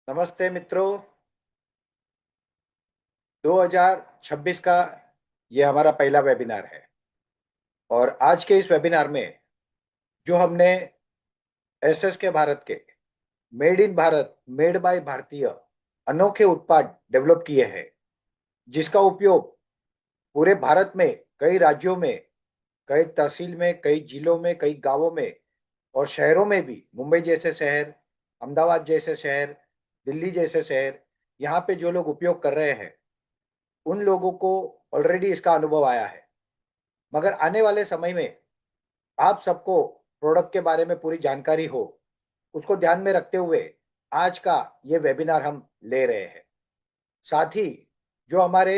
नमस्ते मित्रों। 2026 का ये हमारा पहला वेबिनार है और आज के इस वेबिनार में जो हमने एसएस के भारत के made in Bharat made by भारतीय अनोखे उत्पाद डेवलप किए हैं, जिसका उपयोग पूरे भारत में कई राज्यों में, कई तहसील में, कई जिलों में, कई गांवों में और शहरों में भी, मुंबई जैसे शहर, अहमदाबाद जैसे शहर, दिल्ली जैसे शहर, यहाँ पे जो लोग उपयोग कर रहे हैं उन लोगों को ऑलरेडी इसका अनुभव आया है। मगर आने वाले समय में आप सबको प्रोडक्ट के बारे में पूरी जानकारी हो, उसको ध्यान में रखते हुए आज का ये वेबिनार हम ले रहे हैं। साथ ही जो हमारे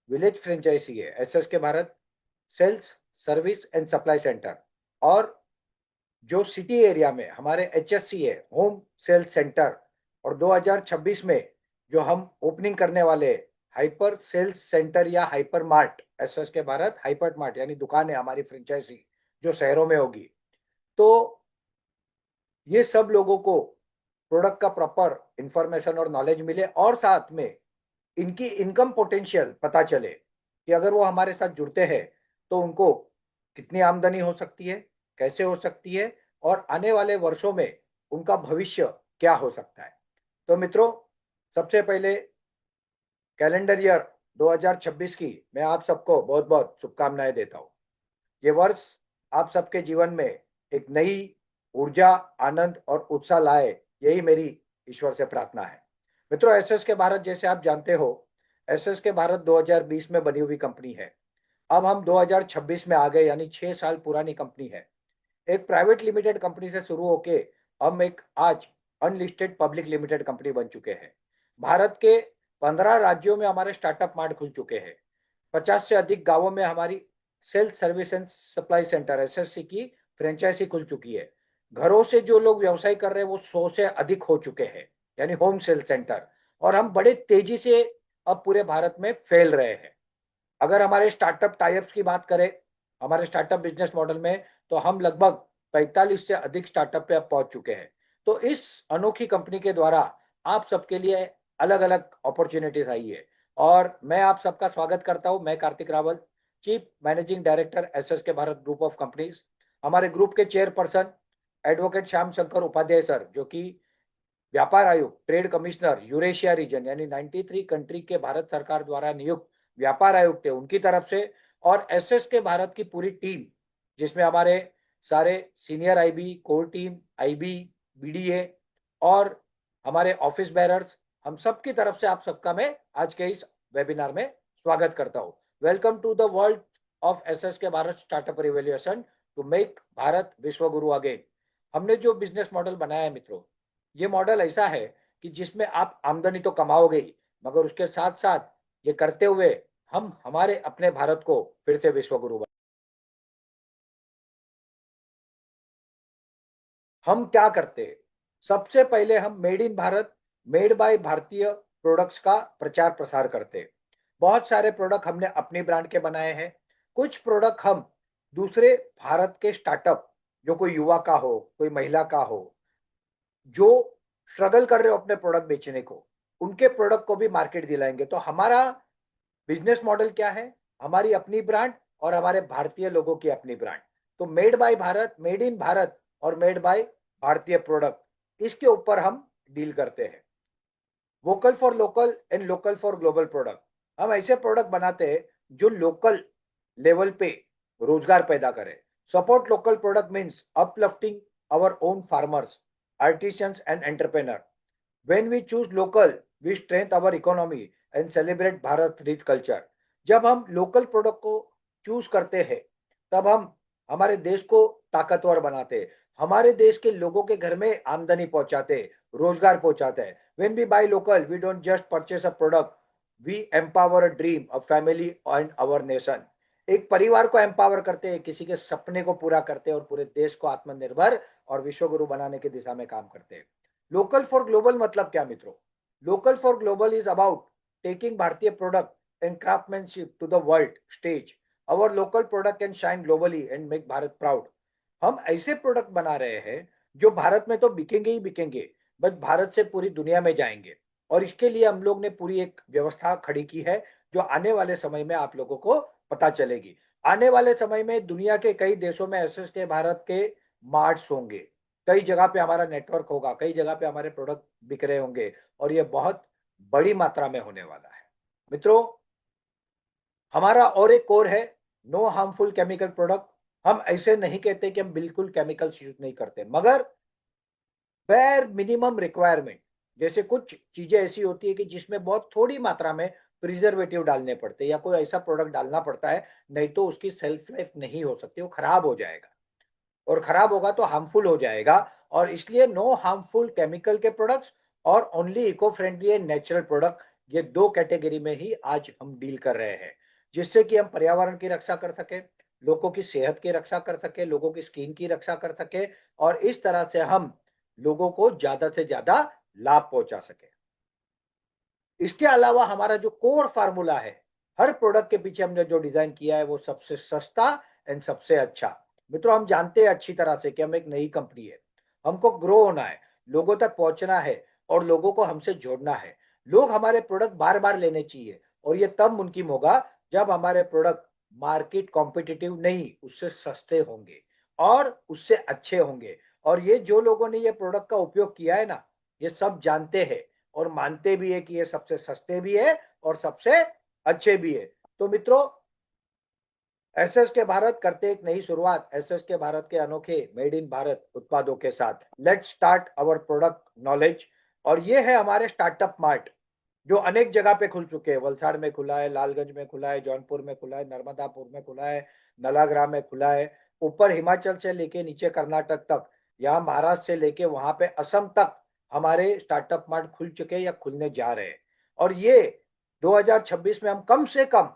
विलेज फ्रेंचाइजी है एसएस के Bharat sales service and supply centre, और जो सिटी एरिया में हमारे एचएससी है होम सेल्स सेंटर, और 2026 में जो हम ओपनिंग करने वाले हाइपर सेल्स सेंटर या हाइपर मार्ट, एसएस के भारत हाइपर मार्ट यानी दुकान है हमारी फ्रेंचाइजी जो शहरों में होगी, तो ये सब लोगों को प्रोडक्ट का प्रॉपर इंफॉर्मेशन और नॉलेज मिले और साथ में इनकी इनकम पोटेंशियल पता चले कि अगर वो हमारे साथ जुड़ते हैं तो उनको कितनी आमदनी हो सकती है, कैसे हो सकती है और आने वाले वर्षों में उनका भविष्य क्या हो सकता है। तो मित्रों, सबसे पहले कैलेंडर ईयर 2026 की मैं आप सबको बहुत बहुत शुभकामनाएं देता हूँ। ये वर्ष आप सबके जीवन में एक नई ऊर्जा, आनंद और उत्साह लाए, यही मेरी ईश्वर से प्रार्थना है। मित्रों, एसएस के भारत जैसे आप जानते हो, एसएस के भारत 2020 में बनी हुई कंपनी है। अब हम 2026 में आ गए, यानी 6 साल पुरानी कंपनी है। एक प्राइवेट लिमिटेड कंपनी से शुरू होके हम एक आज अनलिस्टेड पब्लिक लिमिटेड कंपनी बन चुके हैं। भारत के 15 राज्यों में हमारे स्टार्टअप मार्ट खुल चुके हैं। 50 से अधिक गांवों में हमारी self service and supply centre SSC की फ्रेंचाइजी खुल चुकी है। घरों से जो लोग व्यवसाय कर रहे हैं वो 100 से अधिक हो चुके हैं, यानी होम सेल सेंटर। और हम बड़े तेजी से अब पूरे भारत में फैल रहे हैं। अगर हमारे स्टार्टअप टाइप्स की बात करें, हमारे स्टार्टअप बिजनेस मॉडल में, तो हम लगभग 45 से अधिक स्टार्टअप पे अब पहुंच चुके हैं। तो इस अनोखी कंपनी के द्वारा आप सबके लिए अलग अलग अपॉर्चुनिटीज आई है और मैं आप सबका स्वागत करता हूं। मैं Kartik Rawal, chief managing director SS के भारत ग्रुप ऑफ कंपनीज। हमारे ग्रुप के chairperson advocate Shyam Shankar Upadhyay sir, जो कि व्यापार आयुक्त, ट्रेड कमिश्नर यूरेशिया रीजन यानी 93 कंट्री के भारत सरकार द्वारा नियुक्त व्यापार आयुक्त है, उनकी तरफ से, और एसएस के भारत की पूरी टीम, जिसमें हमारे सारे senior IB, core team, IB, BDA और हमारे ऑफिस बेरर्स, हम सब की तरफ से आप सबका मैं आज के इस वेबिनार में स्वागत करता हूं। Welcome to the world of SS के Bharat startup revolution to make Bharat विश्व गुरु अगेन। हमने जो बिजनेस मॉडल बनाया है मित्रों, ये मॉडल ऐसा है कि जिसमें आप आमदनी तो कमाओगे ही, मगर उसके साथ साथ ये करते हुए हम हमारे अपने भारत को फिर से विश्व गुरु बना। हम क्या करते हैं? सबसे पहले हम made in Bharat, made by भारतीय प्रोडक्ट्स का प्रचार प्रसार करते हैं। बहुत सारे प्रोडक्ट हमने अपनी ब्रांड के बनाए हैं। कुछ प्रोडक्ट हम दूसरे भारत के स्टार्टअप, जो कोई युवा का हो, कोई महिला का हो, जो स्ट्रगल कर रहे हो अपने प्रोडक्ट बेचने को, उनके प्रोडक्ट को भी मार्केट दिलाएंगे। तो हमारा बिजनेस मॉडल क्या है? हमारी अपनी ब्रांड और हमारे भारतीय लोगों की अपनी ब्रांड। तो made by Bharat, made in Bharat और मेड बाय भारतीय प्रोडक्ट, इसके ऊपर हम डील करते हैं। Vocal for local and local for global product, हम ऐसे प्रोडक्ट बनाते हैं जो लोकल लेवल पे रोजगार पैदा करे। Support local product means uplifting our own farmers, artisans and entrepreneur. When we choose local, we strengthen our economy and celebrate Bharat rich culture. जब हम लोकल प्रोडक्ट को चूज करते हैं तब हम हमारे देश को ताकतवर बनाते हैं, हमारे देश के लोगों के घर में आमदनी पहुंचाते हैं, रोजगार पहुंचाते हैं। When we buy local, we don't just purchase a product, we empower a dream, a family and our nation. एक परिवार को एम्पावर करते हैं, किसी के सपने को पूरा करते हैं और पूरे देश को आत्मनिर्भर और विश्वगुरु बनाने की दिशा में काम करते हैं। लोकल फॉर ग्लोबल मतलब क्या मित्रों? Local for global is about taking भारतीय product and craftsmanship to the world stage. Our local product can shine globally and make Bharat proud. हम ऐसे प्रोडक्ट बना रहे हैं जो भारत में तो बिकेंगे ही बिकेंगे, बस भारत से पूरी दुनिया में जाएंगे। और इसके लिए हम लोग ने पूरी एक व्यवस्था खड़ी की है, जो आने वाले समय में आप लोगों को पता चलेगी। आने वाले समय में दुनिया के कई देशों में एसएस के भारत के मार्ट्स होंगे, कई जगह पे हमारा नेटवर्क होगा, कई जगह पे हमारे प्रोडक्ट बिक रहे होंगे, और ये बहुत बड़ी मात्रा में होने वाला है। मित्रों, हमारा और एक कोर है, नो हार्मफुल केमिकल प्रोडक्ट। हम ऐसे नहीं कहते कि हम बिल्कुल केमिकल्स यूज नहीं करते, मगर बेयर मिनिमम रिक्वायरमेंट, जैसे कुछ चीजें ऐसी होती है कि जिसमें बहुत थोड़ी मात्रा में प्रिजर्वेटिव डालने पड़ते हैं या कोई ऐसा प्रोडक्ट डालना पड़ता है, नहीं तो उसकी सेल्फ लाइफ नहीं हो सकती, वो खराब हो जाएगा, और खराब होगा तो हार्मफुल हो जाएगा। और इसलिए नो हार्मफुल केमिकल के प्रोडक्ट्स और only eco friendly and natural product, ये दो कैटेगरी में ही आज हम डील कर रहे हैं, जिससे कि हम पर्यावरण की रक्षा कर सके, लोगों की सेहत की रक्षा कर सके, लोगों की स्किन की रक्षा कर सके, और इस तरह से हम लोगों को ज्यादा से ज्यादा लाभ पहुंचा सके। इसके अलावा हमारा जो कोर फार्मूला है, हर प्रोडक्ट के पीछे हमने जो डिजाइन किया है वो सबसे सस्ता एंड सबसे अच्छा। मित्रों, हम जानते हैं अच्छी तरह से कि हम एक नई कंपनी है, हमको ग्रो होना है, लोगों तक पहुंचना है, और लोगों को हमसे जोड़ना है। लोग हमारे प्रोडक्ट बार बार लेने चाहिए, और ये तब मुमकिन होगा जब हमारे प्रोडक्ट मार्केट कॉम्पिटिटिव नहीं, उससे सस्ते होंगे और उससे अच्छे होंगे। और ये जो लोगों ने ये प्रोडक्ट का उपयोग किया है ना, ये सब जानते हैं और मानते भी है कि ये सबसे सस्ते भी है और सबसे अच्छे भी है। तो मित्रों, एसएस के भारत करते एक नई शुरुआत, एसएस के भारत के अनोखे मेड इन भारत उत्पादों के साथ। Let's start our product knowledge. और ये है हमारे स्टार्टअप मार्ट, जो अनेक जगह पे खुल चुके हैं। वलसाड़ में खुला है, लालगंज में खुला है, जौनपुर में खुला है, नर्मदापुर में खुला है, नलाग्राम में खुला है, ऊपर हिमाचल से लेके नीचे कर्नाटक तक, यहाँ महाराष्ट्र से लेके वहां पे असम तक हमारे स्टार्टअप मार्ट खुल चुके हैं या खुलने जा रहे हैं। और ये 2026 में हम कम से कम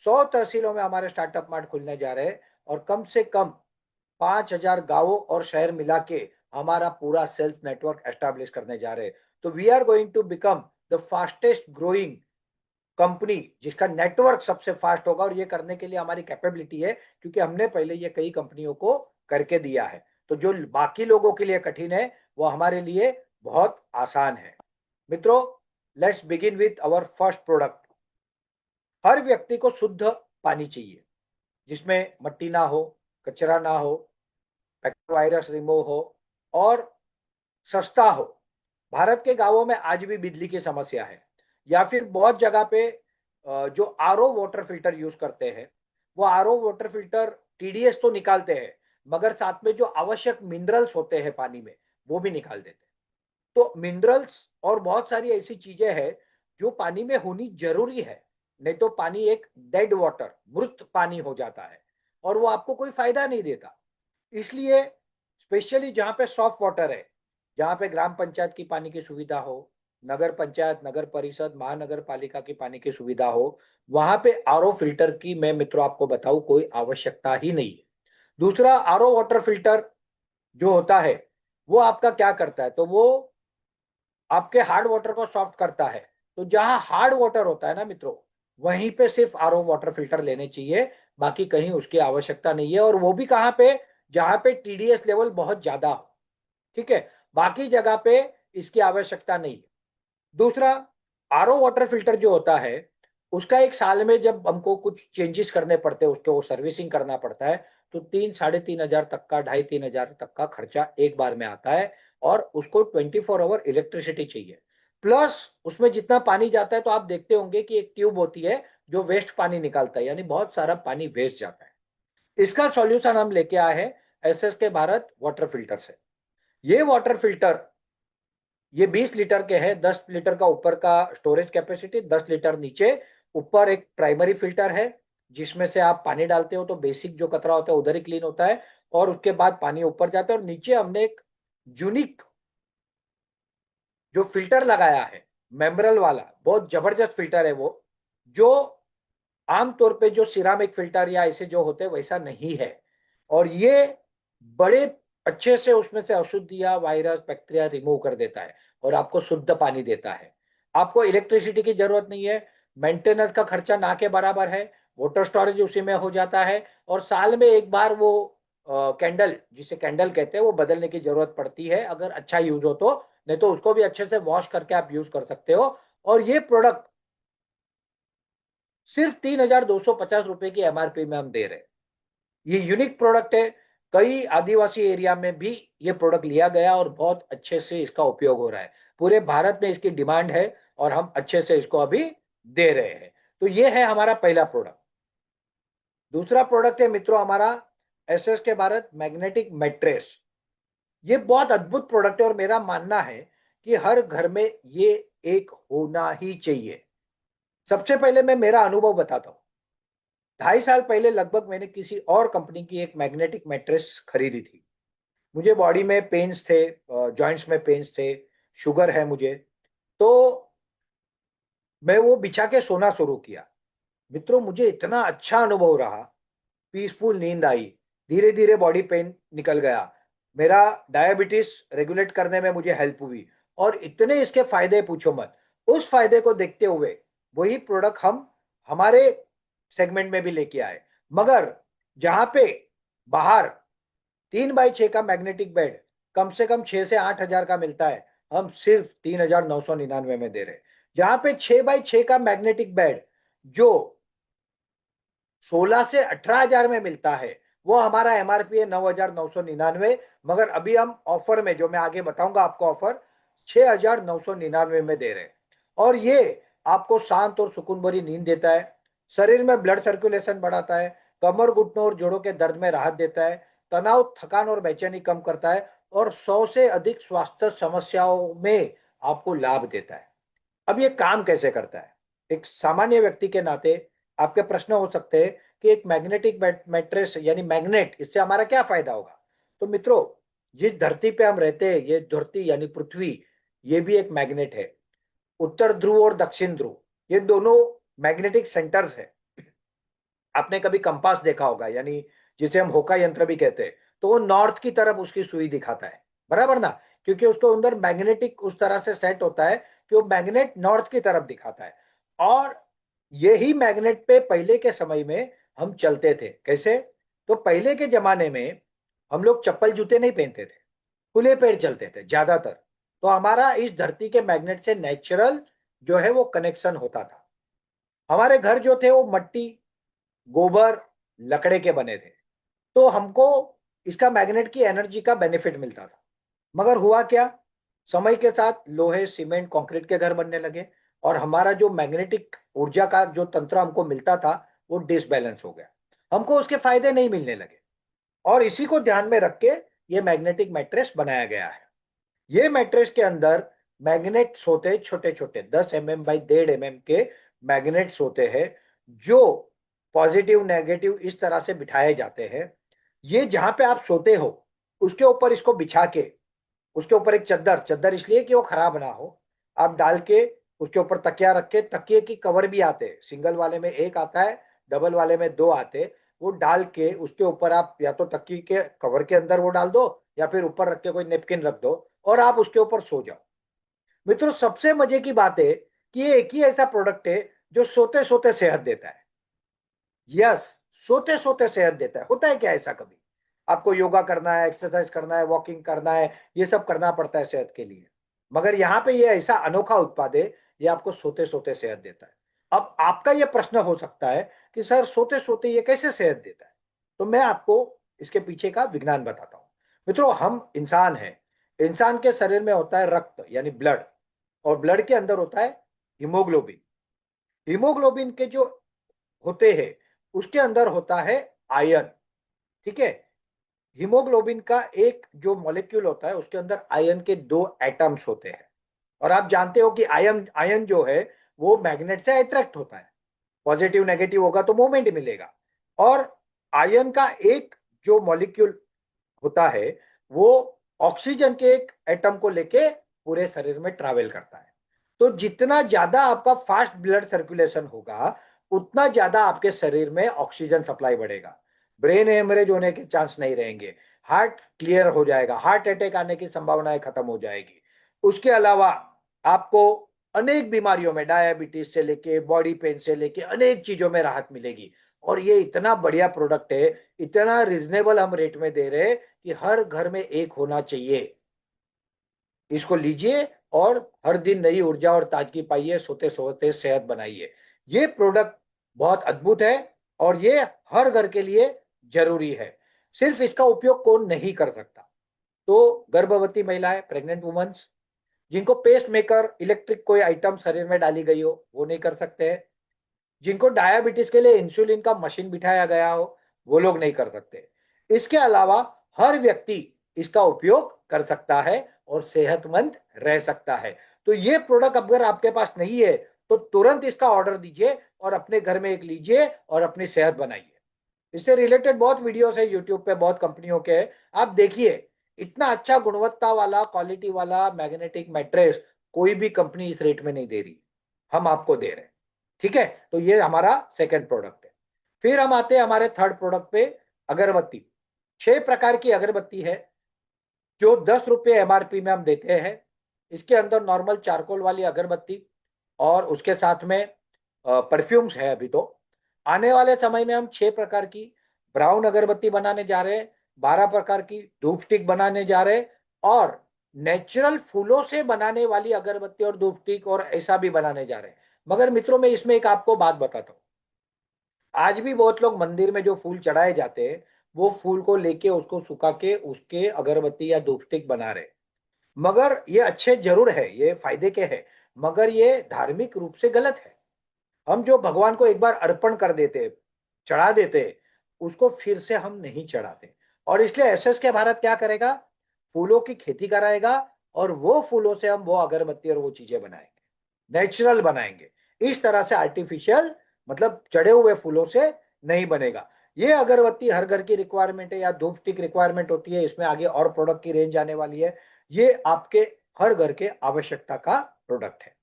100 तहसीलों में हमारे स्टार्टअप मार्ट खुलने जा रहे हैं, और कम से कम 5,000 गांवों और शहर मिला के हमारा पूरा सेल्स नेटवर्क एस्टेब्लिश करने जा रहे हैं। तो we are going to become the fastest growing company, जिसका नेटवर्क सबसे फास्ट होगा। और ये करने के लिए हमारी कैपेबिलिटी है, क्योंकि हमने पहले ये कई कंपनियों को करके दिया है। तो जो बाकी लोगों के लिए कठिन है, वो हमारे लिए बहुत आसान है। मित्रों, let's begin with our first product. हर व्यक्ति को शुद्ध पानी चाहिए, जिसमें मट्टी ना हो, कचरा ना हो, वायरस रिमूव हो, और सस्ता हो। भारत के गांवों में आज भी बिजली की समस्या है, या फिर बहुत जगह पे जो आरओ वाटर फिल्टर यूज करते हैं, वो आरओ वाटर फिल्टर टीडीएस तो निकालते हैं, मगर साथ में जो आवश्यक मिनरल्स होते हैं पानी में, वो भी निकाल देते हैं। तो मिनरल्स और बहुत सारी ऐसी चीजें हैं जो पानी में होनी जरूरी है, नहीं तो पानी एक डेड वाटर, मृत पानी हो जाता है, और वो आपको कोई फायदा नहीं देता। इसलिए स्पेशली जहाँ पे सॉफ्ट वाटर है, जहाँ पे ग्राम पंचायत की पानी की सुविधा हो, नगर पंचायत, नगर परिषद, महानगर पालिका की पानी की सुविधा हो, वहां पे आरओ फिल्टर की, मैं मित्रों आपको बताऊं, कोई आवश्यकता ही नहीं है। दूसरा, आरओ वाटर फिल्टर जो होता है, वो आपका क्या करता है, तो वो आपके हार्ड वाटर को सॉफ्ट करता है। तो जहां हार्ड वाटर होता है ना मित्रों, वहीं पे सिर्फ आरओ वाटर फिल्टर लेने चाहिए, बाकी कहीं उसकी आवश्यकता नहीं है। और वो भी कहाँ पे, जहां पे टीडीएस लेवल बहुत ज्यादा हो, ठीक है, बाकी जगह पे इसकी आवश्यकता नहीं है। दूसरा, आरओ वाटर फिल्टर जो होता है, उसका एक साल में जब हमको कुछ चेंजेस करने पड़ते हैं, उसको सर्विसिंग करना पड़ता है, तो 3-3.5 हजार तक का, 2,500-3,000 तक का खर्चा एक बार में आता है। और उसको 24 आवर इलेक्ट्रिसिटी चाहिए, प्लस उसमें जितना पानी जाता है, तो आप देखते होंगे कि एक ट्यूब होती है जो वेस्ट पानी निकालता है, यानी बहुत सारा पानी वेस्ट जाता है। इसका सॉल्यूशन हम लेके आए हैं एसएस के भारत वाटर फिल्टर से। ये वाटर फिल्टर, ये 20 लीटर के हैं, 10 लीटर का ऊपर का स्टोरेज कैपेसिटी, 10 लीटर नीचे। ऊपर एक प्राइमरी फिल्टर है, जिसमें से आप पानी डालते हो तो बेसिक जो कचरा होता है उधर ही क्लीन होता है, और उसके बाद पानी ऊपर जाता है। और नीचे हमने एक यूनिक जो फिल्टर लगाया है, मेम्ब्रेल वाला, बहुत जबरदस्त फिल्टर है वो, जो आमतौर पे जो सिरामिक फिल्टर या ऐसे जो होते हैं वैसा नहीं है। और ये बड़े अच्छे से उसमें से अशुद्धियां, वायरस, बैक्टीरिया रिमूव कर देता है, और आपको शुद्ध पानी देता है। आपको इलेक्ट्रिसिटी की जरूरत नहीं है, मेंटेनेंस का खर्चा ना के बराबर है, वाटर स्टोरेज उसी में हो जाता है, और साल में एक बार वो कैंडल, जिसे कैंडल कहते हैं, वो बदलने की जरूरत पड़ती है अगर अच्छा यूज हो तो, नहीं तो उसको भी अच्छे से वॉश करके आप यूज कर सकते हो। और ये प्रोडक्ट सिर्फ 3,250 रुपए की एमआरपी में हम दे रहे हैं। ये यूनिक प्रोडक्ट है। कई आदिवासी एरिया में भी ये प्रोडक्ट लिया गया और बहुत अच्छे से इसका उपयोग हो रहा है। पूरे भारत में इसकी डिमांड है और हम अच्छे से इसको अभी दे रहे हैं। तो ये है हमारा पहला प्रोडक्ट। दूसरा प्रोडक्ट है मित्रों हमारा एसएस के भारत मैग्नेटिक मैट्रेस। ये बहुत अद्भुत प्रोडक्ट है और मेरा मानना है कि हर घर में ये एक होना ही चाहिए। सबसे पहले मैं मेरा अनुभव बताता हूँ। 2.5 साल पहले लगभग मैंने किसी और कंपनी की एक मैग्नेटिक मैट्रेस खरीदी थी। मुझे बॉडी में पेन्स थे, जॉइंट्स में पेन्स थे, शुगर है मुझे। तो मैं वो बिछा के सोना शुरू किया। मित्रों मुझे इतना अच्छा अनुभव रहा, पीसफुल नींद आई, धीरे धीरे बॉडी पेन निकल गया, मेरा डायबिटीज रेगुलेट करने में मुझे हेल्प हुई। और इतने इसके फायदे पूछो मत। उस फायदे को देखते हुए वही प्रोडक्ट हम हमारे सेगमेंट में भी लेके आए। मगर जहां पे बाहर 3x6 का मैग्नेटिक बेड कम से कम 6 से 8 हजार का मिलता है, हम सिर्फ 3,999 में दे रहे हैं। जहां पे 6x6 का मैग्नेटिक बेड जो 16 से 18 हजार में मिलता है, वो हमारा एमआरपी है 9,999। मगर अभी हम ऑफर में, जो मैं आगे बताऊंगा आपको ऑफर, 6,999 में दे रहे हैं। और ये आपको शांत और सुकून भरी नींद देता है, शरीर में ब्लड सर्कुलेशन बढ़ाता है, कमर घुटनों और जोड़ों के दर्द में राहत देता है, तनाव थकान और बेचैनी कम करता है और 100 से अधिक स्वास्थ्य समस्याओं में आपको लाभ देता है। अब ये काम कैसे करता है? एक सामान्य व्यक्ति के नाते आपके प्रश्न हो सकते हैं कि एक मैग्नेटिक मैट्रेस यानी मैग्नेट, इससे हमारा क्या फायदा होगा? तो मित्रों, जिस धरती पे हम रहते हैं, ये धरती यानी पृथ्वी, ये भी एक मैग्नेट है। उत्तर ध्रुव और दक्षिण ध्रुव, ये दोनों मैग्नेटिक सेंटर्स है। आपने कभी कंपास देखा होगा, यानी जिसे हम होका यंत्र भी कहते हैं, तो वो नॉर्थ की तरफ उसकी सुई दिखाता है, बराबर ना? क्योंकि उसको अंदर मैग्नेटिक उस तरह से सेट होता है कि वो मैग्नेट नॉर्थ की तरफ दिखाता है। और यही मैग्नेट पे पहले के समय में हम चलते थे। कैसे? तो पहले के जमाने में हम लोग चप्पल जूते नहीं पहनते थे, खुले पैर चलते थे ज्यादातर। तो हमारा इस धरती के मैग्नेट से नेचुरल जो है वो कनेक्शन होता था। हमारे घर जो थे वो मट्टी, गोबर, लकड़े के बने थे। तो हमको इसका मैग्नेट की एनर्जी का बेनिफिट मिलता था। मगर हुआ क्या? समय के साथ लोहे, सीमेंट, कंक्रीट के घर बनने लगे और हमारा जो मैग्नेटिक ऊर्जा का जो तंत्र हमको मिलता था वो डिसबैलेंस हो गया। हमको उसके फायदे नहीं मिलने लगे। और इसी को ध्यान में रख के ये मैग्नेटिक मैट्रेस बनाया गया है। ये मैट्रेस के अंदर मैग्नेट्स होते हैं, छोटे छोटे 10 mm बाई 1.5 mm के मैग्नेट्स होते हैं, जो पॉजिटिव नेगेटिव इस तरह से बिठाए जाते हैं। ये जहां पे आप सोते हो उसके ऊपर इसको बिछा के, उसके ऊपर एक चद्दर, चद्दर इसलिए कि वो खराब ना हो, आप डाल के उसके ऊपर तकिया रख के, तकिए की कवर भी आते हैं, सिंगल वाले में एक आता है, डबल वाले में दो आते हैं। वो डाल के उसके ऊपर आप या तो तकिए के कवर के अंदर वो डाल दो या फिर ऊपर रख के कोई नेपकिन रख दो और आप उसके ऊपर सो जाओ। मित्रों सबसे मजे की बात है कि ये एक ही ऐसा प्रोडक्ट है जो सोते सोते सेहत देता है। यस, सोते सोते सेहत देता है। होता है क्या ऐसा कभी? आपको योगा करना है, एक्सरसाइज करना है, वॉकिंग करना है, ये सब करना पड़ता है सेहत के लिए। मगर यहाँ पे ये ऐसा अनोखा उत्पाद है, ये आपको सोते सोते सेहत देता है। अब आपका ये प्रश्न हो सकता है कि सर सोते सोते ये कैसे सेहत देता है? तो मैं आपको इसके पीछे का विज्ञान बताता हूँ। मित्रों हम इंसान हैं, इंसान के शरीर में होता है रक्त यानी ब्लड, और ब्लड के अंदर होता है हीमोग्लोबिन। हीमोग्लोबिन के जो होते हैं उसके अंदर होता है आयन। ठीक है? हीमोग्लोबिन का एक जो मॉलिक्यूल होता है उसके अंदर आयन के दो एटम्स होते हैं। और आप जानते हो कि आयन आयन जो है वो मैग्नेट से अट्रैक्ट होता है। पॉजिटिव नेगेटिव होगा तो मूवमेंट मिलेगा। और आयन का एक जो मॉलिक्यूल होता है वो ऑक्सीजन के एक एटम को लेके पूरे शरीर में ट्रैवल करता है। तो जितना ज्यादा आपका फास्ट ब्लड सर्कुलेशन होगा उतना ज्यादा आपके शरीर में ऑक्सीजन सप्लाई बढ़ेगा, ब्रेन हेमरेज होने के चांस नहीं रहेंगे, हार्ट क्लियर हो जाएगा, हार्ट अटैक आने की संभावनाएं खत्म हो जाएगी। उसके अलावा आपको अनेक बीमारियों में, डायबिटीज से लेके बॉडी पेन से लेके अनेक चीजों में राहत मिलेगी। और ये इतना बढ़िया प्रोडक्ट है, इतना रिजनेबल हम रेट में दे रहे हैं कि हर घर में एक होना चाहिए। इसको लीजिए और हर दिन नई ऊर्जा और ताजगी पाइए, सोते सोते सेहत बनाइए। ये प्रोडक्ट बहुत अद्भुत है और ये हर घर के लिए जरूरी है। सिर्फ इसका उपयोग कौन नहीं कर सकता? तो गर्भवती महिलाएं, प्रेग्नेंट वुमेन्स, जिनको पेस मेकर इलेक्ट्रिक कोई आइटम शरीर में डाली गई हो वो नहीं कर सकते हैं। जिनको डायबिटीज के लिए इंसुलिन का मशीन बिठाया गया हो वो लोग नहीं कर सकते। इसके अलावा हर व्यक्ति इसका उपयोग कर सकता है और सेहतमंद रह सकता है। तो ये प्रोडक्ट अगर आपके पास नहीं है तो तुरंत इसका ऑर्डर दीजिए और अपने घर में एक लीजिए और अपनी सेहत बनाइए। इससे रिलेटेड बहुत वीडियोस है यूट्यूब पे, बहुत कंपनियों के, आप देखिए। इतना अच्छा गुणवत्ता वाला, क्वालिटी वाला मैग्नेटिक मैट्रेस कोई भी कंपनी इस रेट में नहीं दे रही, हम आपको दे रहे हैं। ठीक है, तो ये हमारा सेकंड प्रोडक्ट है। फिर हम आते हैं हमारे थर्ड प्रोडक्ट पे, अगरबत्ती। 6 प्रकार की अगरबत्ती है जो 10 रुपये एमआरपी में हम देते हैं। इसके अंदर नॉर्मल चारकोल वाली अगरबत्ती और उसके साथ में परफ्यूम्स है। अभी तो आने वाले समय में हम 6 प्रकार की ब्राउन अगरबत्ती बनाने जा रहे हैं, 12 प्रकार की धूप स्टिक बनाने जा रहे हैं, और नेचुरल फूलों से बनाने वाली अगरबत्ती और धूप स्टिक और ऐसा भी बनाने जा रहे हैं। मगर मित्रों, मैं इसमें एक आपको बात बताता हूँ। आज भी बहुत लोग मंदिर में जो फूल चढ़ाए जाते हैं वो फूल को लेके उसको सुखा के उसके अगरबत्ती या धूप स्टिक बना रहे हैं। मगर ये अच्छे जरूर है, ये फायदे के हैं, मगर ये धार्मिक रूप से गलत है। हम जो भगवान को एक बार अर्पण कर देते, चढ़ा देते, उसको फिर से हम नहीं चढ़ाते। और इसलिए एसएस के भारत क्या करेगा, फूलों की खेती कराएगा और वो फूलों से हम वो अगरबत्ती और वो चीजें बनाएंगे, नेचुरल बनाएंगे। इस तरह से आर्टिफिशियल, मतलब चढ़े हुए फूलों से नहीं बनेगा। ये अगरबत्ती हर घर की रिक्वायरमेंट है, या धूप स्टिक रिक्वायरमेंट होती है, इसमें आगे और प्रोडक्ट की रेंज आने वाली है। ये आपके हर घर के आवश्यकता का प्रोडक्ट है।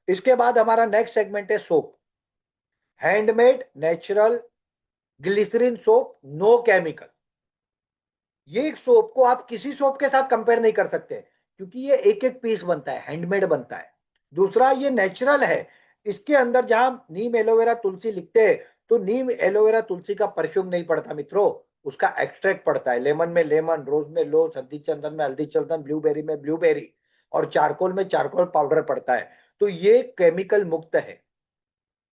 इसके बाद हमारा नेक्स्ट सेगमेंट है soap. Handmade natural glycerine soap, no chemical. ये सोप को आप किसी सोप के साथ कंपेयर नहीं कर सकते, क्योंकि ये एक एक पीस बनता है, हैंडमेड बनता है। दूसरा, ये नेचुरल है। इसके अंदर जहां नीम एलोवेरा तुलसी लिखते हैं, तो नीम एलोवेरा तुलसी का परफ्यूम नहीं पड़ता मित्रों, उसका एक्सट्रैक्ट पड़ता है। लेमन में लेमन, रोज में रोज, हल्दी चंदन में हल्दी चंदन, ब्लूबेरी में ब्लूबेरी, और चारकोल में चारकोल पाउडर पड़ता है। तो ये केमिकल मुक्त है।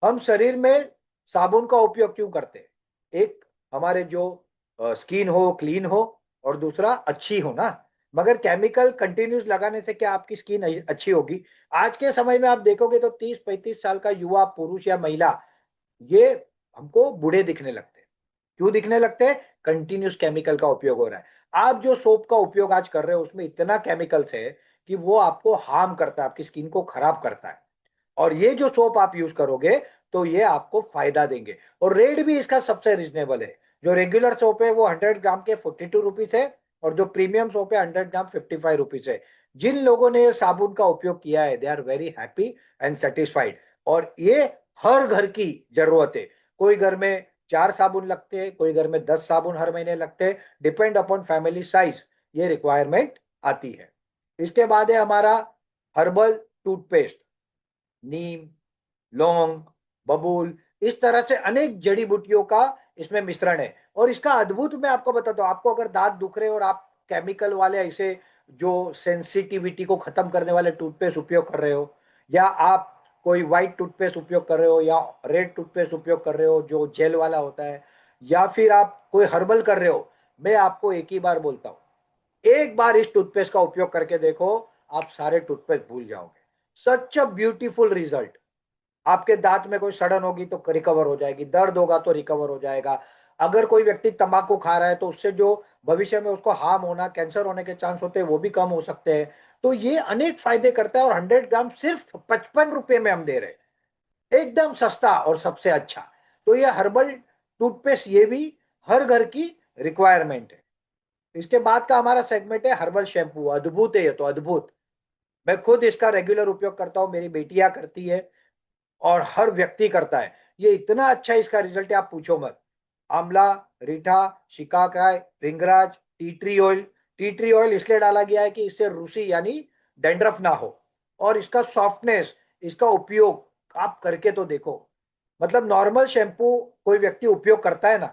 हम शरीर में साबुन का उपयोग क्यों करते हैं? एक, हमारे जो स्किन हो क्लीन हो, और दूसरा अच्छी हो ना। मगर केमिकल कंटिन्यूस लगाने से क्या आपकी स्किन अच्छी होगी? आज के समय में आप देखोगे तो 30-35 साल का युवा पुरुष या महिला, ये हमको बूढ़े दिखने लगते हैं। क्यों दिखने लगते हैं? कंटिन्यूस केमिकल का उपयोग हो रहा है। आप जो सोप का उपयोग आज कर रहे हो उसमें इतना केमिकल्स है कि वो आपको हार्म करता है, आपकी स्किन को खराब करता है। और ये जो सोप आप यूज करोगे तो ये आपको फायदा देंगे। और रेट भी इसका सबसे रिजनेबल है। जो रेगुलर सोप है वो 100 ग्राम के 42 रुपीज है, और जो प्रीमियम सोप है 100 ग्राम 55 रुपीज है। जिन लोगों ने ये साबुन का उपयोग किया है they are very happy and satisfied. और ये हर घर की जरूरत है। कोई घर में 4 साबुन लगते हैं, कोई घर में 10 साबुन हर महीने लगते हैं, डिपेंड अपॉन फैमिली साइज ये रिक्वायरमेंट आती है। इसके बाद है हमारा हर्बल टूथपेस्ट। नीम, लौंग, बबूल, इस तरह से अनेक जड़ी बूटियों का इसमें मिश्रण है। और इसका अद्भुत मैं आपको बताता हूँ, आपको अगर दांत दुख रहे और आप केमिकल वाले ऐसे जो सेंसिटिविटी को खत्म करने वाले टूथपेस्ट उपयोग कर रहे हो, या आप कोई व्हाइट टूथपेस्ट उपयोग कर रहे हो, या रेड टूथपेस्ट उपयोग कर रहे हो जो जेल वाला होता है, या फिर आप कोई हर्बल कर रहे हो, मैं आपको एक ही बार बोलता हूँ, एक बार इस टूथपेस्ट का उपयोग करके देखो, आप सारे टूथपेस्ट भूल जाओगे। सच अ ब्यूटीफुल रिजल्ट। आपके दांत में कोई सड़न होगी तो रिकवर हो जाएगी, दर्द होगा तो रिकवर हो जाएगा। अगर कोई व्यक्ति तंबाकू खा रहा है तो उससे जो भविष्य में उसको हार्म होना, कैंसर होने के चांस होते हैं वो भी कम हो सकते हैं। तो ये अनेक फायदे करता है, और 100 ग्राम सिर्फ 55 रुपए में हम दे रहे हैं, एकदम सस्ता और सबसे अच्छा। तो ये हर्बल टूथपेस्ट ये भी हर घर की रिक्वायरमेंट है। इसके बाद का हमारा सेगमेंट है हर्बल शैम्पू। अद्भुत है ये तो, अद्भुत। मैं खुद इसका रेगुलर उपयोग करता हूँ, मेरी बेटियां करती है, और हर व्यक्ति करता है। ये इतना अच्छा इसका रिजल्ट है, आप पूछो मत। आंवला, रीठा, शिकाकाई, भृंगराज, tea tree oil. Tea tree oil इसलिए डाला गया है कि इससे रूसी यानी डैंड्रफ ना हो। और इसका सॉफ्टनेस, इसका उपयोग आप करके तो देखो। मतलब नॉर्मल शैम्पू कोई व्यक्ति उपयोग करता है ना,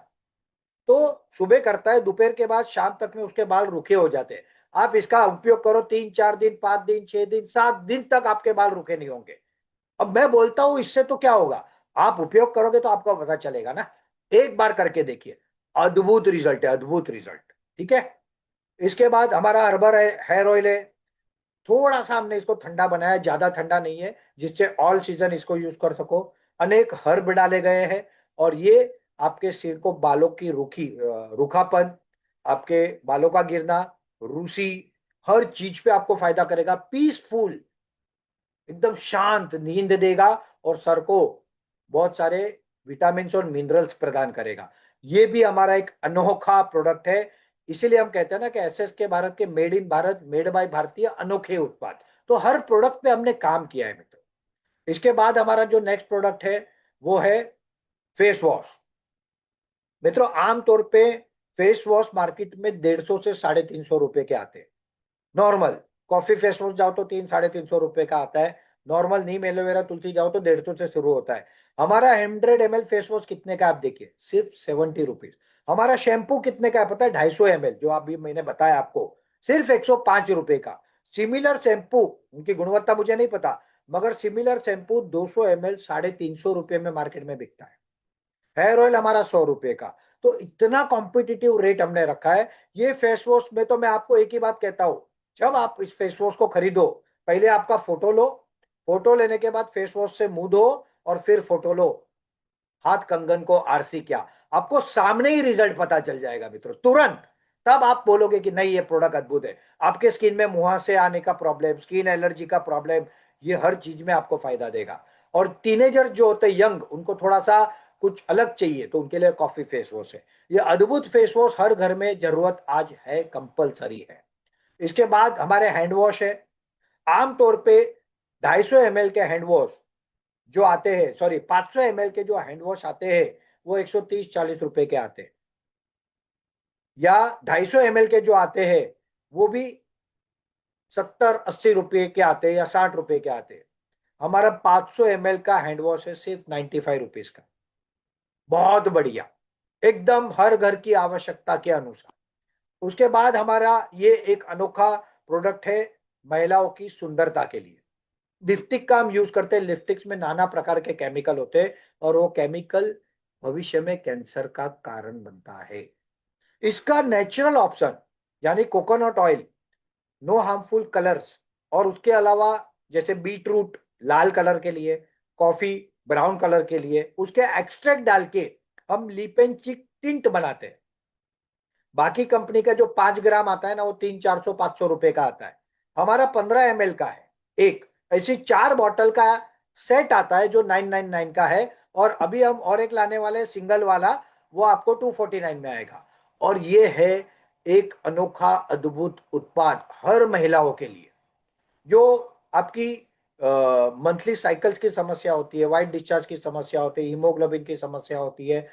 तो सुबह करता है, दोपहर के बाद शाम तक में उसके बाल रूखे हो जाते हैं। आप इसका उपयोग करो 3 4 दिन, 5 दिन, 6 दिन, 7 दिन तक आपके बाल रुके नहीं होंगे। अब मैं बोलता हूं इससे तो क्या होगा, आप उपयोग करोगे तो आपको पता चलेगा ना। एक बार करके देखिए, अद्भुत रिजल्ट है, अद्भुत रिजल्ट। ठीक है। इसके बाद हमारा हर्बल हेयर ऑयल है। थोड़ा सा हमने इसको ठंडा बनाया, ज्यादा ठंडा नहीं है, जिससे ऑल सीजन इसको यूज कर सको। अनेक हर्ब डाले गए हैं और ये आपके सिर को, बालों की रूखापन, आपके बालों का गिरना, रूसी, हर चीज पे आपको फायदा करेगा। पीसफुल, एकदम शांत नींद देगा और सर को बहुत सारे विटामिन और मिनरल्स प्रदान करेगा। ये भी हमारा एक अनोखा प्रोडक्ट है। इसीलिए हम कहते हैं ना कि एसएस के भारत के, made in Bharat, made by भारतीय, अनोखे उत्पाद। तो हर प्रोडक्ट पे हमने काम किया है मित्रों। इसके बाद हमारा जो नेक्स्ट प्रोडक्ट है वो है फेस वॉश। मित्रों, आमतौर पे फेस वॉश मार्केट में 150 से 350 रुपए के आते हैं। नॉर्मल कॉफी फेस वॉश जाओ तो 300 साढ़े 300 रुपए का आता है। नॉर्मल नीम एलोवेरा तुलसी जाओ तो 150 से शुरू होता है। हमारा 100 ml फेस वॉश कितने का, आप देखिए, सिर्फ 70 रुपीज। हमारा शैम्पू कितने का है पता है, 250 ml, जो अभी मैंने बताया आपको, सिर्फ 105 रुपए का। सिमिलर शैम्पू, उनकी गुणवत्ता मुझे नहीं पता, मगर सिमिलर शैम्पू 200 ml 350 रुपए में मार्केट में बिकता है। हेयर ऑयल हमारा 100 रुपए का। तो इतना कॉम्पिटिटिव रेट हमने रखा है। ये फेस वॉश में तो मैं आपको एक ही बात कहता हूं, जब आप इस फेस वॉश को खरीदो, पहले आपका फोटो लो। फोटो लेने के बाद फेस वॉश से मुंह धो और फिर फोटो लो। हाथ कंगन को आरसी क्या, आपको सामने ही रिजल्ट पता चल जाएगा मित्रों, तुरंत। तब आप बोलोगे कि नहीं, ये प्रोडक्ट अद्भुत है। आपके स्किन में मुहासे आने का प्रॉब्लम, स्किन एलर्जी का प्रॉब्लम, ये हर चीज में आपको फायदा देगा। और टीनेजर जो होते हैं, यंग, उनको थोड़ा सा कुछ अलग चाहिए, तो उनके लिए कॉफी फेस वॉश है। ये अद्भुत फेस वॉश हर घर में जरूरत आज है, कंपलसरी है। इसके बाद हमारे हैंड वॉश है। आमतौर पे 250 ml के हैंड वॉश जो आते हैं, सॉरी, 500 ml के जो हैंड वॉश आते हैं, वो 130 40 रुपए के आते हैं। या 250 ml के जो आते हैं वो भी 70 80 रुपए के आते हैं या 60 रुपए के आते हैं। हमारा 500 ml का हैंड वॉश है सिर्फ 95 रुपीज का। बहुत बढ़िया, एकदम हर घर की आवश्यकता के अनुसार। उसके बाद हमारा ये एक अनोखा प्रोडक्ट है महिलाओं की सुंदरता के लिए। लिपस्टिक का हम यूज करते हैं। लिपस्टिक्स में नाना प्रकार के केमिकल होते हैं और वो केमिकल भविष्य में कैंसर का कारण बनता है। इसका नेचुरल ऑप्शन, यानी coconut oil, no harmful colours, और उसके अलावा जैसे बीट रूट लाल कलर के लिए, कॉफी ब्राउन कलर के लिए, उसके एक्सट्रैक्ट डाल के हम लिप एंड चिक टिंट बनाते हैं। बाकी कंपनी का जो 5 ग्राम आता है ना, वो 300 400 500 रुपए का आता है। हमारा 15 ml का है। एक ऐसी 4 बॉटल का सेट आता है जो 999 का है। और अभी हम और एक लाने वाले सिंगल वाला, वो आपको 249 में आएगा। और ये है एक अनोखा अद्भुत उत्पाद हर महिलाओं के लिए, जो आपकी मंथली साइकिल्स की समस्या होती है, व्हाइट डिस्चार्ज की समस्या होती है, हीमोग्लोबिन की समस्या होती है,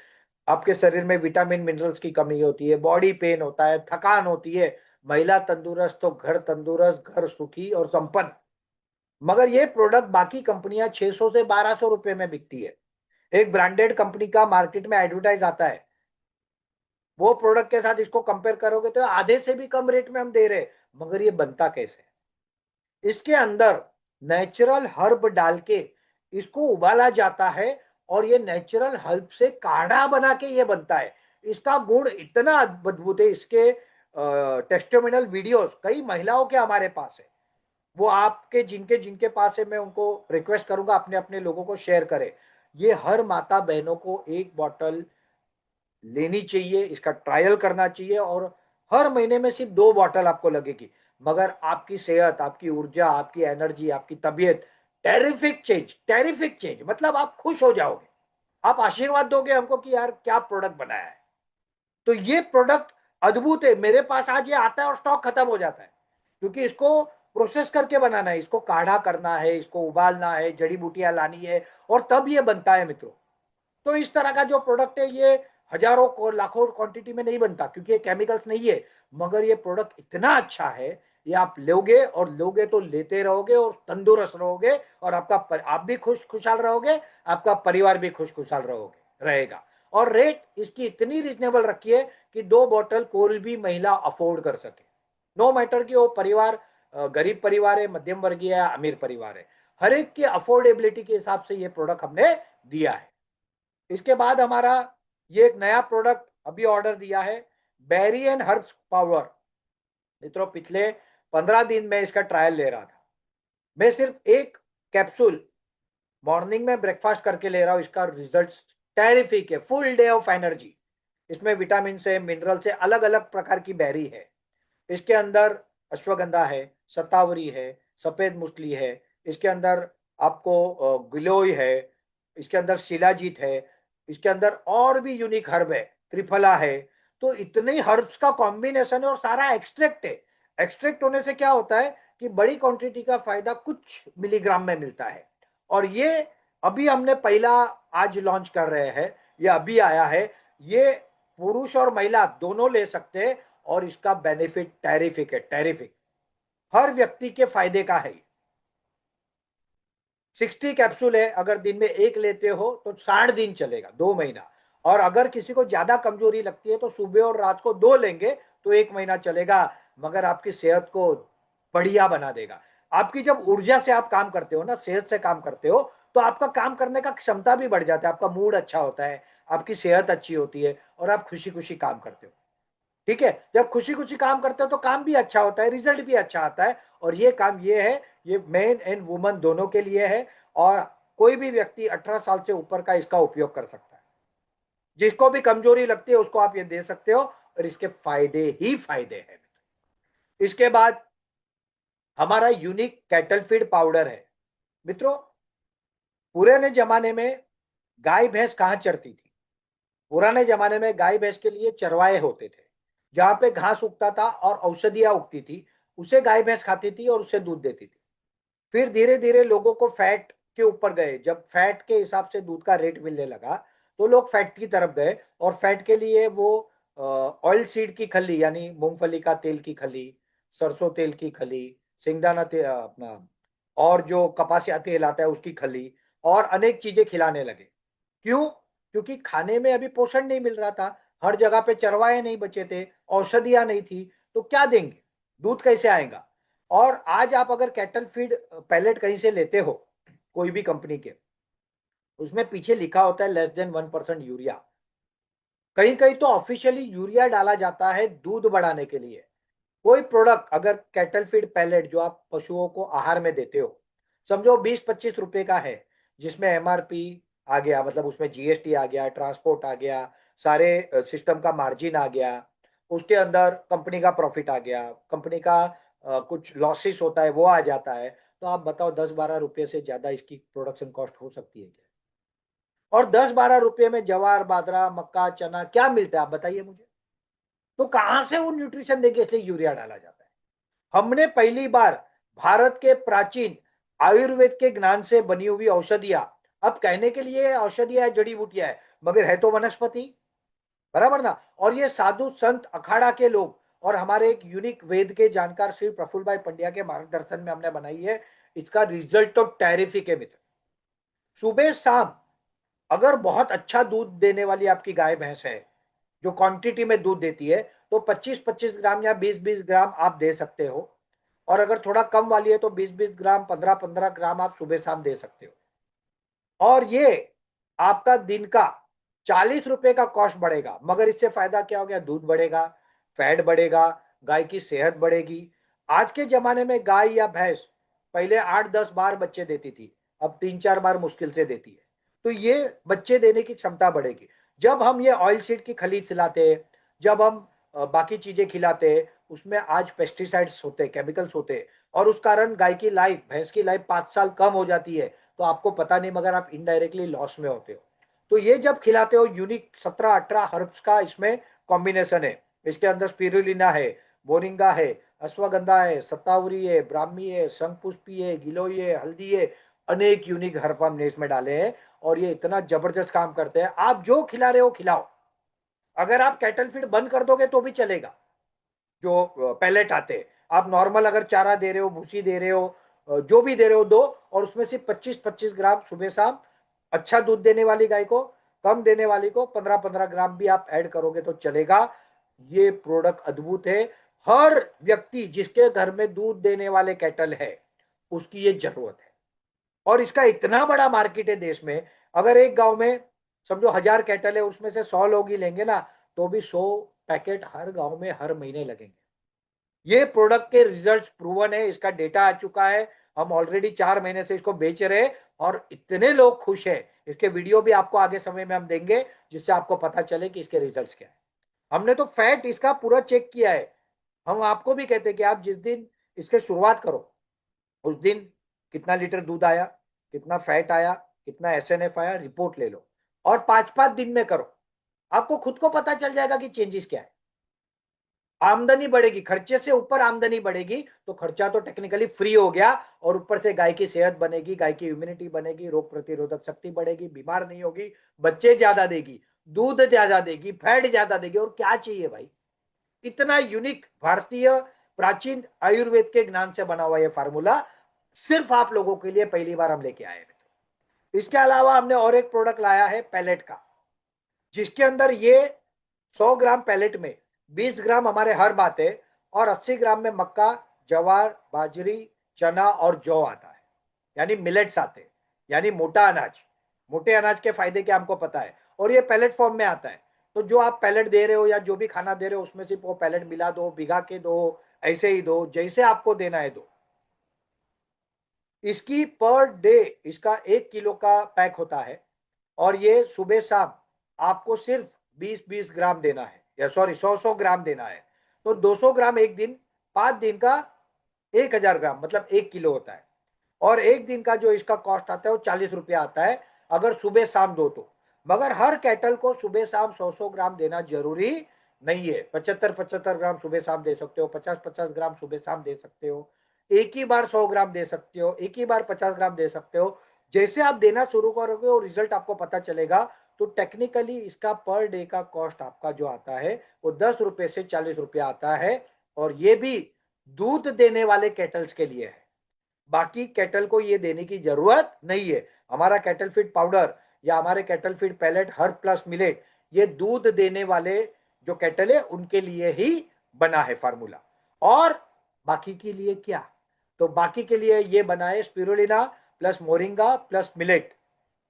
आपके शरीर में विटामिन मिनरल्स की कमी होती है, बॉडी पेन होता है, थकान होती है। महिला तंदुरुस्त तो घर तंदुरुस्त, घर सुखी और संपन्न। मगर ये प्रोडक्ट बाकी कंपनियां 600 से 1200 रुपए में बिकती है। एक ब्रांडेड कंपनी का मार्केट में एडवर्टाइज आता है, वो प्रोडक्ट के साथ इसको कंपेयर करोगे तो आधे से भी कम रेट में हम दे रहे हैं। मगर ये बनता कैसे, इसके अंदर नेचुरल हर्ब डाल के इसको उबाला जाता है और ये नेचुरल हर्ब से काढ़ा बना के ये बनता है। इसका गुण इतना अद्भुत है। इसके टेस्टिमोनियल वीडियोस कई महिलाओं के हमारे पास है। वो आपके जिनके जिनके पास है, मैं उनको रिक्वेस्ट करूंगा अपने अपने लोगों को शेयर करें। ये हर माता बहनों को एक बॉटल लेनी चाहिए, इसका ट्रायल करना चाहिए। और हर महीने में सिर्फ 2 बॉटल आपको लगेगी, मगर आपकी सेहत, आपकी ऊर्जा, आपकी एनर्जी, आपकी तबीयत, टेरिफिक चेंज, टेरिफिक चेंज, मतलब आप खुश हो जाओगे। आप आशीर्वाद दोगे हमको कि यार क्या प्रोडक्ट बनाया है। तो ये प्रोडक्ट अद्भुत है। मेरे पास आज ये आता है और स्टॉक खत्म हो जाता है, क्योंकि इसको प्रोसेस करके बनाना है, इसको काढ़ा करना है, इसको उबालना है, जड़ी बूटियां लानी है, और तब ये बनता है मित्रों। तो इस तरह का जो प्रोडक्ट है, ये हजारों को लाखों क्वांटिटी में नहीं बनता, क्योंकि ये केमिकल्स नहीं है। मगर ये प्रोडक्ट इतना अच्छा है, ये आप लोगे और लोगे तो लेते रहोगे और तंदुरुस्त रहोगे, और आप भी खुशहाल रहोगे, आपका परिवार भी खुशहाल रहोगे रहेगा। और रेट इसकी इतनी रिजनेबल रखी है कि 2 बॉटल कोई भी महिला अफोर्ड कर सके। नो मैटर कि वो परिवार गरीब परिवार है, मध्यम वर्गीय है, अमीर परिवार है, हर एक की अफोर्डेबिलिटी के हिसाब से ये प्रोडक्ट हमने दिया है। इसके बाद हमारा ये एक नया प्रोडक्ट अभी ऑर्डर दिया है, बेरी एंड हर्ब्स पाउडर। मित्रों, पिछले 15 दिन में इसका ट्रायल ले रहा था। मैं सिर्फ एक कैप्सूल मॉर्निंग में ब्रेकफास्ट करके ले रहा हूं, इसका रिजल्ट टेरिफिक है, फुल डे ऑफ एनर्जी। इसमें विटामिन से, मिनरल से, अलग अलग प्रकार की बेरी है। इसके अंदर अश्वगंधा है, शतावरी है, सफेद मूसली है, इसके अंदर आपको गिलोय है, इसके अंदर शिलाजीत है, इसके अंदर और भी यूनिक हर्ब है, त्रिफला है। तो इतने हर्ब्स का कॉम्बिनेशन है और सारा एक्सट्रैक्ट है। एक्सट्रैक्ट होने से क्या होता है कि बड़ी क्वांटिटी का फायदा कुछ मिलीग्राम में मिलता है। और ये अभी हमने पहला आज लॉन्च कर रहे हैं, ये अभी आया है। ये पुरुष और महिला दोनों ले सकते हैं और इसका बेनिफिट टेरिफिक है, टेरिफिक, हर व्यक्ति के फायदे का है। 60 कैप्सूल है, अगर दिन में एक लेते हो तो 60 दिन चलेगा, 2 महीना। और अगर किसी को ज्यादा कमजोरी लगती है तो सुबह और रात को 2 लेंगे तो 1 महीना चलेगा, मगर आपकी सेहत को बढ़िया बना देगा। आपकी जब ऊर्जा से आप काम करते हो ना, सेहत से काम करते हो, तो आपका काम करने का क्षमता भी बढ़ जाता है, आपका मूड अच्छा होता है, आपकी सेहत अच्छी होती है और आप खुशी खुशी काम करते हो। ठीक है, जब खुशी खुशी काम करते हो तो काम भी अच्छा होता है, रिजल्ट भी अच्छा आता है। और ये काम ये है, ये मेन एंड वुमन दोनों के लिए है। और कोई भी व्यक्ति 18 साल से ऊपर का इसका उपयोग कर सकता है। जिसको भी कमजोरी लगती है उसको आप ये दे सकते हो और इसके फायदे ही फायदे हैं। इसके बाद हमारा यूनिक कैटल फीड पाउडर है। मित्रों, पुराने जमाने में गाय भैंस कहाँ चरती थी? पुराने जमाने में गाय भैंस के लिए चरवाहे होते थे, जहां पे घास उगता था और औषधियां उगती थी, उसे गाय भैंस खाती थी और उससे दूध देती थी। फिर धीरे धीरे लोगों को फैट के ऊपर गए, जब फैट के हिसाब से दूध का रेट मिलने लगा तो लोग फैट की तरफ गए। और फैट के लिए वो ऑयल सीड की खली, यानी मूंगफली का तेल की खली, सरसों तेल की खली, सिंगदाना तेल अपना, और जो कपासिया तेल आता है उसकी खली, और अनेक चीजें खिलाने लगे। क्यों? क्योंकि खाने में अभी पोषण नहीं मिल रहा था, हर जगह पे चरवाहे नहीं बचे थे, औषधियां नहीं थी, तो क्या देंगे, दूध कैसे आएगा? और आज आप अगर कैटल फीड पैलेट कहीं से लेते हो, कोई भी कंपनी के, उसमें पीछे लिखा होता है <1% यूरिया। कहीं कहीं तो ऑफिशियली यूरिया डाला जाता है दूध बढ़ाने के लिए। कोई प्रोडक्ट अगर कैटल फीड पैलेट जो आप पशुओं को आहार में देते हो, समझो 20-25 रुपए का है, जिसमें एमआरपी आ गया, मतलब उसमें जीएसटी आ गया, ट्रांसपोर्ट आ गया, सारे सिस्टम का मार्जिन आ गया, उसके अंदर कंपनी का प्रॉफिट आ गया, कंपनी का कुछ लॉसेस होता है वो आ जाता है। तो आप बताओ 10-12 रुपए से ज्यादा इसकी प्रोडक्शन कॉस्ट हो सकती है क्या? और 10-12 रुपए में जवार, बाजरा, मक्का, चना क्या मिलता है आप बताइए मुझे। तो कहां से वो न्यूट्रिशन देंगे, इसलिए यूरिया डाला जाता है। हमने पहली बार भारत के प्राचीन आयुर्वेद के ज्ञान से बनी हुई औषधियां, अब कहने के लिए औषधियां जड़ी बूटियां है, मगर है तो वनस्पति, बराबर ना। और ये साधु संत अखाड़ा के लोग और हमारे एक यूनिक वेद के जानकार श्री प्रफुल्ल भाई पंड्या के मार्गदर्शन में हमने बनाई है। इसका रिजल्ट तो टेरिफिक है मित्र। सुबह शाम अगर बहुत अच्छा दूध देने वाली आपकी गाय भैंस है, जो क्वांटिटी में दूध देती है, तो 25-25 ग्राम या 20-20 ग्राम आप दे सकते हो। और अगर थोड़ा कम वाली है तो 20-20 ग्राम, 15-15 ग्राम आप सुबह शाम दे सकते हो। और ये आपका दिन का 40 रुपए का कॉस्ट बढ़ेगा, मगर इससे फायदा क्या हो गया? दूध बढ़ेगा, फैट बढ़ेगा, गाय की सेहत बढ़ेगी। आज के जमाने में गाय या भैंस पहले 8-10 बार बच्चे देती थी, अब 3-4 बार मुश्किल से देती है। तो ये बच्चे देने की क्षमता बढ़ेगी जब हम ये ऑयल सीड की खली खिलाते हैं, जब हम बाकी चीजें खिलाते हैं, उसमें आज पेस्टिसाइड्स होते, केमिकल्स होते, और उस कारण गाय की लाइफ, भैंस की लाइफ 5 साल कम हो जाती है। तो आपको पता नहीं, मगर आप इनडायरेक्टली लॉस में होते हो। तो ये जब खिलाते हो, यूनिक 17-18 हर्ब्स का इसमें कॉम्बिनेशन है। इसके अंदर स्पिरुलिना है, मोरिंगा है, अश्वगंधा है, सतावरी है, ब्राह्मी है, शंखपुष्पी है, गिलोय है, हल्दी है, अनेक यूनिक हर्ब हमने इसमें डाले हैं। और ये इतना जबरदस्त काम करते हैं, आप जो खिला रहे हो खिलाओ। अगर आप कैटल फीड बंद कर दोगे तो भी चलेगा, जो पैलेट आते हैं, आप नॉर्मल अगर चारा दे रहे हो, भूसी दे रहे हो, जो भी दे रहे हो दो, और उसमें से 25-25 ग्राम सुबह शाम, अच्छा दूध देने वाली गाय को, कम देने वाली को 15-15 ग्राम भी आप ऐड करोगे तो चलेगा। ये प्रोडक्ट अद्भुत है, हर व्यक्ति जिसके घर में दूध देने वाले कैटल है उसकी ये जरूरत है। और इसका इतना बड़ा मार्केट है देश में। अगर एक गांव में समझो 1000 कैटल है, उसमें से 100 लोग ही लेंगे ना, तो भी 100 पैकेट हर गांव में हर महीने लगेंगे। ये प्रोडक्ट के रिजल्ट्स प्रूवन है, इसका डेटा आ चुका है। हम ऑलरेडी 4 महीने से इसको बेच रहे हैं और इतने लोग खुश हैं। इसके वीडियो भी आपको आगे समय में हम देंगे, जिससे आपको पता चले कि इसके रिजल्ट्स क्या है। हमने तो फैट इसका पूरा चेक किया है। हम आपको भी कहते हैं कि आप जिस दिन इसके शुरुआत करो उस दिन कितना लीटर दूध आया, कितना फैट आया, कितना एसएनएफ आया, रिपोर्ट ले लो और 5-5 दिन में करो। आपको खुद को पता चल जाएगा कि चेंजेस क्या है। आमदनी बढ़ेगी, खर्चे से ऊपर आमदनी बढ़ेगी, तो खर्चा तो टेक्निकली फ्री हो गया और ऊपर से गाय की सेहत बनेगी, गाय की इम्यूनिटी बनेगी, रोग प्रतिरोधक शक्ति बढ़ेगी, बीमार नहीं होगी, बच्चे ज्यादा देगी, दूध ज्यादा देगी, फैट ज्यादा देगी। और क्या चाहिए भाई। इतना यूनिक भारतीय प्राचीन आयुर्वेद के ज्ञान से बना हुआ यह फार्मूला सिर्फ आप लोगों के लिए पहली बार हम लेके आए हैं। इसके अलावा हमने और एक प्रोडक्ट लाया है पैलेट का, जिसके अंदर ये 100 ग्राम पैलेट में 20 ग्राम हमारे हर बाते और 80 ग्राम में मक्का, जवार, बाजरी, चना और जौ आता है, यानी मिलेट्स आते हैं, यानी मोटा अनाज। मोटे अनाज के फायदे क्या हमको पता है। और ये पैलेट फॉर्म में आता है। तो जो आप पैलेट दे रहे हो या जो भी खाना दे रहे हो उसमें सिर्फ वो पैलेट मिला दो, भिगा के दो, ऐसे ही दो, जैसे आपको देना है दो। इसकी पर डे इसका 1 किलो का पैक होता है और ये सुबह शाम आपको सिर्फ 20-20 ग्राम देना है, या सॉरी 100-100 ग्राम देना है। तो 200 ग्राम एक दिन, 5 दिन का 1000 ग्राम, मतलब 1 किलो होता है। और एक दिन का जो इसका कॉस्ट आता है वो 40 रुपया आता है, अगर सुबह शाम दो तो। मगर हर कैटल को सुबह शाम 100-100 ग्राम देना जरूरी नहीं है। 75-75 ग्राम सुबह शाम दे सकते हो, 50-50 ग्राम सुबह शाम दे सकते हो, एक ही बार 100 ग्राम दे सकते हो, एक ही बार 50 ग्राम दे सकते हो। जैसे आप देना शुरू करोगे और रिजल्ट आपको पता चलेगा। तो टेक्निकली इसका पर डे का कॉस्ट आपका जो आता है वो 10 रुपए से 40 रुपया आता है। और ये भी दूध देने वाले कैटल्स के लिए है, बाकी कैटल को ये देने की जरूरत नहीं है। हमारा कैटल फीड पाउडर या हमारे कैटल फीड पैलेट हर प्लस मिलेट, ये दूध देने वाले जो कैटल है उनके लिए ही बना है फार्मूला। और बाकी के लिए क्या, तो बाकी के लिए ये बना है spirulina plus moringa plus millet.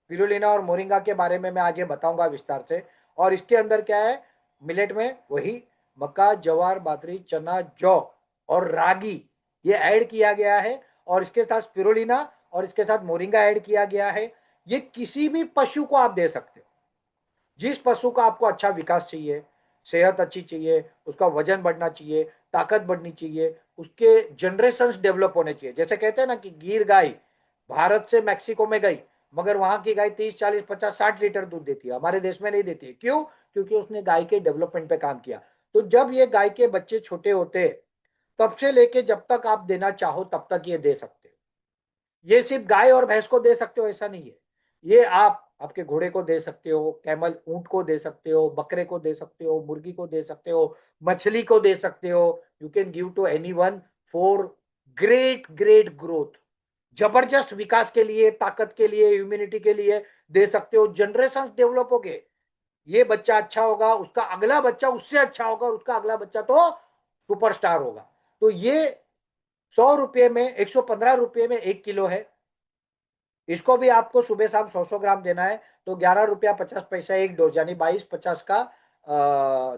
Spirulina और मोरिंगा के बारे में मैं आगे बताऊंगा विस्तार से। और इसके अंदर क्या है, मिलेट में वही मक्का, जवार, बाजरी, चना, जौ और रागी ये ऐड किया गया है। और इसके साथ स्पिरुलिना और इसके साथ मोरिंगा ऐड किया गया है। ये किसी भी पशु को आप दे सकते हो। जिस पशु का आपको अच्छा विकास चाहिए, सेहत अच्छी चाहिए, उसका वजन बढ़ना चाहिए, ताकत बढ़नी चाहिए, उसके जनरेशन डेवलप होने चाहिए। जैसे कहते हैं ना कि गिर गाय भारत से मैक्सिको में गई, मगर वहां की गाय 30-40-50-60 लीटर दूध देती है, हमारे देश में नहीं देती है। क्यों? क्योंकि उसने गाय के डेवलपमेंट पे काम किया। तो जब ये गाय के बच्चे छोटे होते हैं तब से लेके जब तक आप देना चाहो तब तक ये दे सकते हो। ये सिर्फ गाय और भैंस को दे सकते हो ऐसा नहीं है। ये आप आपके घोड़े को दे सकते हो, कैमल ऊंट को दे सकते हो, बकरे को दे सकते हो, मुर्गी को दे सकते हो, मछली को दे सकते हो। You can give to any one for great great growth, जबरदस्त विकास के लिए, ताकत के लिए, इम्यूनिटी के लिए दे सकते हो। जनरेशन डेवलप हो गए, ये बच्चा अच्छा होगा, उसका अगला बच्चा उससे अच्छा होगा, उसका अगला बच्चा तो सुपरस्टार होगा। तो ये 100 रुपये में, 115 रुपये में 1 किलो है। इसको भी आपको सुबह शाम 100-100 ग्राम देना है। तो 11 रुपया 50 पैसा एक डोज, यानी 22-50 का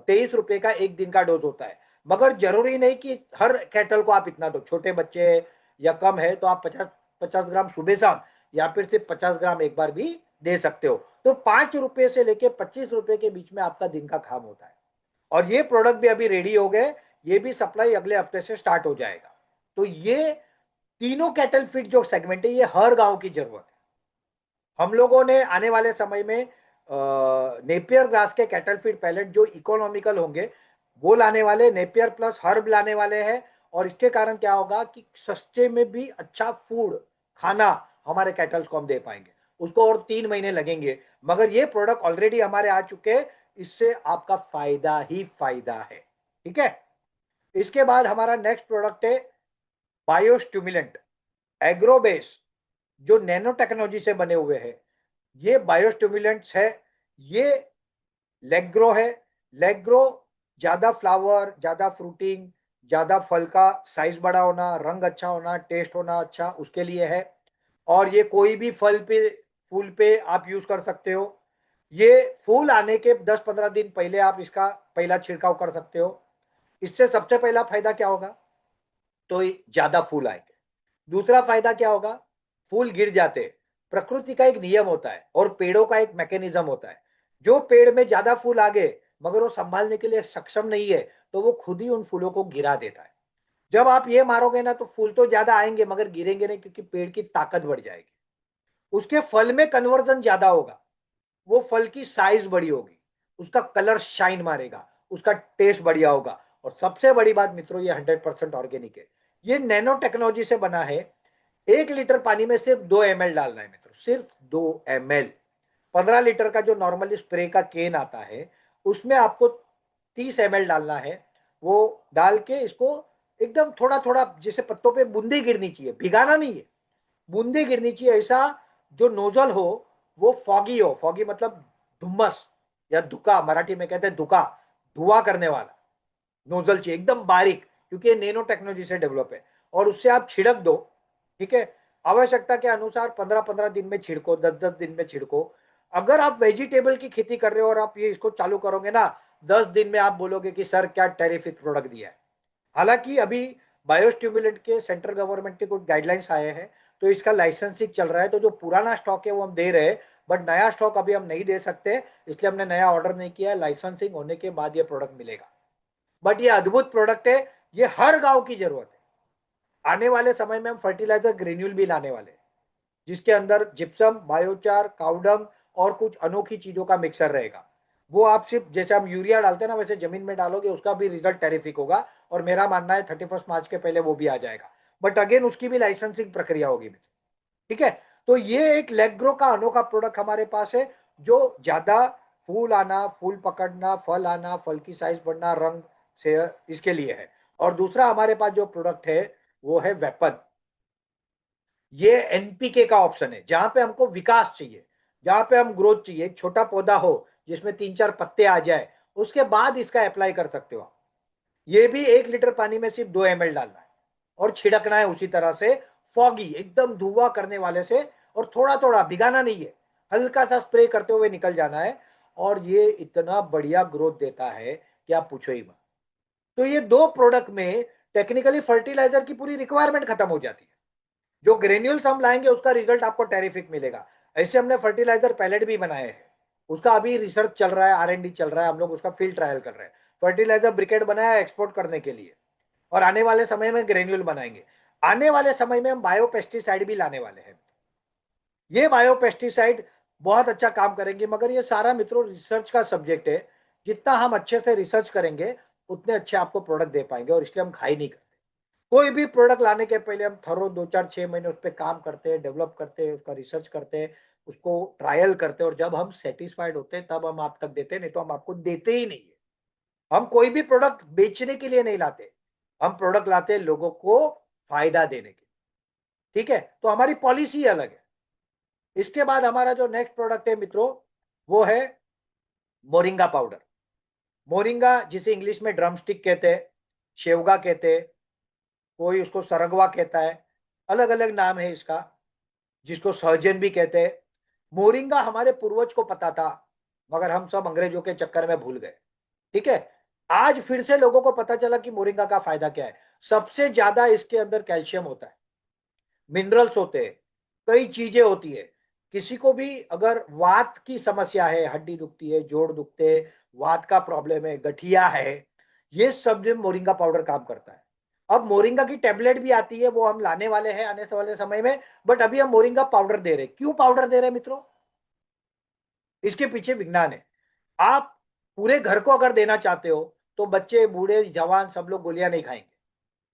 23 रुपये का एक दिन का डोज होता है। मगर जरूरी नहीं कि हर कैटल को आप इतना दो। छोटे बच्चे या कम है तो आप 50-50 ग्राम सुबह शाम या फिर सिर्फ 50 ग्राम एक बार भी दे सकते हो। तो 5 रुपये से लेके 25 रुपये के बीच में आपका दिन का काम होता है। और ये प्रोडक्ट भी अभी रेडी हो गए, ये भी सप्लाई अगले हफ्ते से स्टार्ट हो जाएगा। तो ये तीनों कैटल फीड जो सेगमेंट है ये हर गांव की जरूरत है। हम लोगों ने आने वाले समय में नेपियर ग्रास के कैटल फीड पैलेट जो इकोनॉमिकल होंगे वो लाने वाले, नेपियर प्लस हर्ब लाने वाले हैं। और इसके कारण क्या होगा कि सस्ते में भी अच्छा फूड, खाना हमारे कैटल्स को हम दे पाएंगे। उसको और 3 महीने लगेंगे, मगर ये प्रोडक्ट ऑलरेडी हमारे आ चुके हैं। इससे आपका फायदा ही फायदा है। ठीक है। इसके बाद हमारा नेक्स्ट प्रोडक्ट है बायोस्टिमुलेंट एग्रोबेस, जो नैनो टेक्नोलॉजी से बने हुए हैं। ये बायोस्टिमुलेंट्स है। ये लेग्रो है। लेग्रो ज्यादा फ्लावर, ज्यादा फ्रूटिंग, ज्यादा फल का साइज बड़ा होना, रंग अच्छा होना, टेस्ट होना अच्छा, उसके लिए है। और ये कोई भी फल पे, फूल पे आप यूज कर सकते हो। ये फूल आने के 10-15 दिन पहले आप इसका पहला छिड़काव कर सकते हो। इससे सबसे पहला फायदा क्या होगा, तो ज्यादा फूल आएंगे। दूसरा फायदा क्या होगा, फूल गिर जाते हैं। प्रकृति का एक नियम होता है और पेड़ों का एक मैकेनिज्म होता है। जो पेड़ में ज्यादा फूल आ गए मगर वो संभालने के लिए सक्षम नहीं है, तो वो खुद ही उन फूलों को गिरा देता है। जब आप ये मारोगे ना, तो फूल तो ज्यादा आएंगे मगर गिरेंगे नहीं, क्योंकि पेड़ की ताकत बढ़ जाएगी। उसके फल में कन्वर्जन ज्यादा होगा, वो फल की साइज बड़ी होगी, उसका कलर शाइन मारेगा, उसका टेस्ट बढ़िया होगा। और सबसे बड़ी बात मित्रों, ये 100% ऑर्गेनिक है। ये नैनो टेक्नोलॉजी से बना है। 1 लीटर पानी में सिर्फ 2 ml डालना है मित्रों, सिर्फ 2 ml। 15 लीटर का जो नॉर्मली स्प्रे का केन आता है, उसमें आपको 30 ml डालना है। वो डाल के इसको एकदम थोड़ा थोड़ा, जैसे पत्तों पे बूंदी गिरनी चाहिए, भिगाना नहीं है, बूंदी गिरनी चाहिए। ऐसा जो नोजल हो वो फॉगी हो, फॉगी मतलब धुम्मस या धुका, मराठी में कहते हैं धुका, धुआं करने वाला नोजल चाहिए, एकदम बारीक, क्योंकि ये नैनो टेक्नोलॉजी से डेवलप है। और उससे आप छिड़क दो, ठीक है। आवश्यकता के अनुसार 15-15 दिन में छिड़को, 10-10 दिन में छिड़को। अगर आप वेजिटेबल की खेती कर रहे हो और आप ये इसको चालू करोगे ना, 10 दिन में आप बोलोगे कि सर क्या टेरिफिक प्रोडक्ट दिया है। हालांकि अभी बायोस्टिमुलेंट के सेंट्रल गवर्नमेंट के कुछ गाइडलाइंस आए हैं, तो इसका लाइसेंसिंग चल रहा है। तो जो पुराना स्टॉक है वो हम दे रहे हैं, बट नया स्टॉक अभी हम नहीं दे सकते, इसलिए हमने नया ऑर्डर नहीं किया है। लाइसेंसिंग होने के बाद ये प्रोडक्ट मिलेगा। बट ये अद्भुत प्रोडक्ट है, ये हर गांव की जरूरत है। आने वाले समय में हम फर्टिलाइजर ग्रेन्यूल भी लाने वाले हैं, जिसके अंदर जिप्सम, बायोचार, काउडम और कुछ अनोखी चीजों का मिक्सर रहेगा। वो आप सिर्फ जैसे हम यूरिया डालते हैं ना, वैसे जमीन में डालोगे, उसका भी रिजल्ट टेरिफिक होगा। और मेरा मानना है 31 मार्च के पहले वो भी आ जाएगा। बट अगेन उसकी भी लाइसेंसिंग प्रक्रिया होगी, ठीक है। तो ये एक लेग्रो का अनोखा प्रोडक्ट हमारे पास है, जो ज्यादा फूल आना, फूल पकड़ना, फल आना, फल की साइज बढ़ना, रंग से, इसके लिए है। और दूसरा हमारे पास जो प्रोडक्ट है वो है वेपन। ये एनपीके का ऑप्शन है, जहां पे हमको विकास चाहिए, जहां पे हम ग्रोथ चाहिए, एक छोटा पौधा हो जिसमें 3-4 पत्ते आ जाए, उसके बाद इसका अप्लाई कर सकते हो आप। ये भी 1 लीटर पानी में सिर्फ 2 ml डालना है और छिड़कना है उसी तरह से, फॉगी एकदम धुआं करने वाले से। और थोड़ा थोड़ा भिगाना नहीं है, हल्का सा स्प्रे करते हुए निकल जाना है। और ये इतना बढ़िया ग्रोथ देता है कि आप पूछो ही मत। तो ये दो प्रोडक्ट में टेक्निकली फर्टिलाइजर की पूरी रिक्वायरमेंट खत्म हो जाती है। जो ग्रेन्यूल्स हम लाएंगे उसका रिजल्ट आपको टेरिफिक मिलेगा। ऐसे हमने फर्टिलाइजर पैलेट भी बनाए हैं, उसका अभी रिसर्च चल रहा है, R&D चल रहा है, हम लोग उसका फील्ड ट्रायल कर रहे हैं। फर्टिलाइजर ब्रिकेट बनाया है एक्सपोर्ट करने के लिए, और आने वाले समय में ग्रेन्यूल बनाएंगे। आने वाले समय में हम बायोपेस्टिसाइड भी लाने वाले हैं। ये बायोपेस्टिसाइड बहुत अच्छा काम करेंगे, मगर ये सारा मित्रों रिसर्च का सब्जेक्ट है। जितना हम अच्छे से रिसर्च करेंगे उतने अच्छे आपको प्रोडक्ट दे पाएंगे, और इसलिए हम खाई नहीं करते। कोई भी प्रोडक्ट लाने के पहले हम थरो 2-4-6 महीने उस पर काम करते हैं, डेवलप करते हैं, उसका रिसर्च करते हैं, उसको ट्रायल करते हैं, और जब हम सेटिस्फाइड होते हैं तब हम आप तक देते हैं, नहीं तो हम आपको देते ही नहीं है। हम कोई भी प्रोडक्ट बेचने के लिए नहीं लाते, हम प्रोडक्ट लाते हैं लोगों को फायदा देने के, ठीक है। तो हमारी पॉलिसी अलग है। इसके बाद हमारा जो नेक्स्ट प्रोडक्ट है मित्रों, वो है मोरिंगा पाउडर। मोरिंगा जिसे इंग्लिश में ड्रमस्टिक कहते हैं, शेवगा कहते हैं, कोई उसको सरगवा कहता है, अलग अलग नाम है इसका, जिसको सहजन भी कहते हैं। मोरिंगा हमारे पूर्वज को पता था, मगर हम सब अंग्रेजों के चक्कर में भूल गए, ठीक है। आज फिर से लोगों को पता चला कि मोरिंगा का फायदा क्या है। सबसे ज्यादा इसके अंदर कैल्शियम होता है, मिनरल्स होते हैं, कई चीजें होती है। किसी को भी अगर वात की समस्या है, हड्डी दुखती है, जोड़ दुखते हैं, वात का प्रॉब्लम है, गठिया है, ये सब में मोरिंगा पाउडर काम करता है। अब मोरिंगा की टेबलेट भी आती है, वो हम लाने वाले हैं आने से वाले समय में। बट अभी हम मोरिंगा पाउडर दे रहे हैं। क्यों पाउडर दे रहे हैं मित्रों, इसके पीछे विज्ञान है। आप पूरे घर को अगर देना चाहते हो, तो बच्चे, बूढ़े, जवान सब लोग गोलियां नहीं खाएंगे।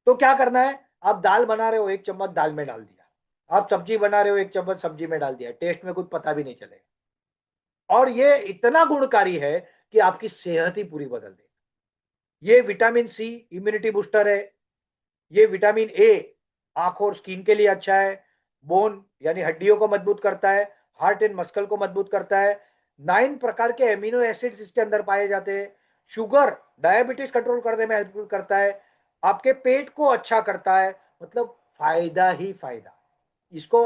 तो क्या करना है, आप दाल बना रहे हो, 1 चम्मच दाल में डाल दिया। आप सब्जी बना रहे हो, 1 चम्मच सब्जी में डाल दिया, टेस्ट में कुछ पता भी नहीं चलेगा। और ये इतना गुणकारी है कि आपकी सेहत ही पूरी बदल देगी। ये विटामिन सी इम्यूनिटी बूस्टर है। ये विटामिन ए आंखों और स्किन के लिए अच्छा है। बोन यानी हड्डियों को मजबूत करता है, हार्ट एंड मस्कल को मजबूत करता है। 9 प्रकार के एमिनो एसिड्स इसके अंदर पाए जाते हैं। शुगर, डायबिटीज कंट्रोल करने में हेल्प करता है। आपके पेट को अच्छा करता है, मतलब फायदा ही फायदा। इसको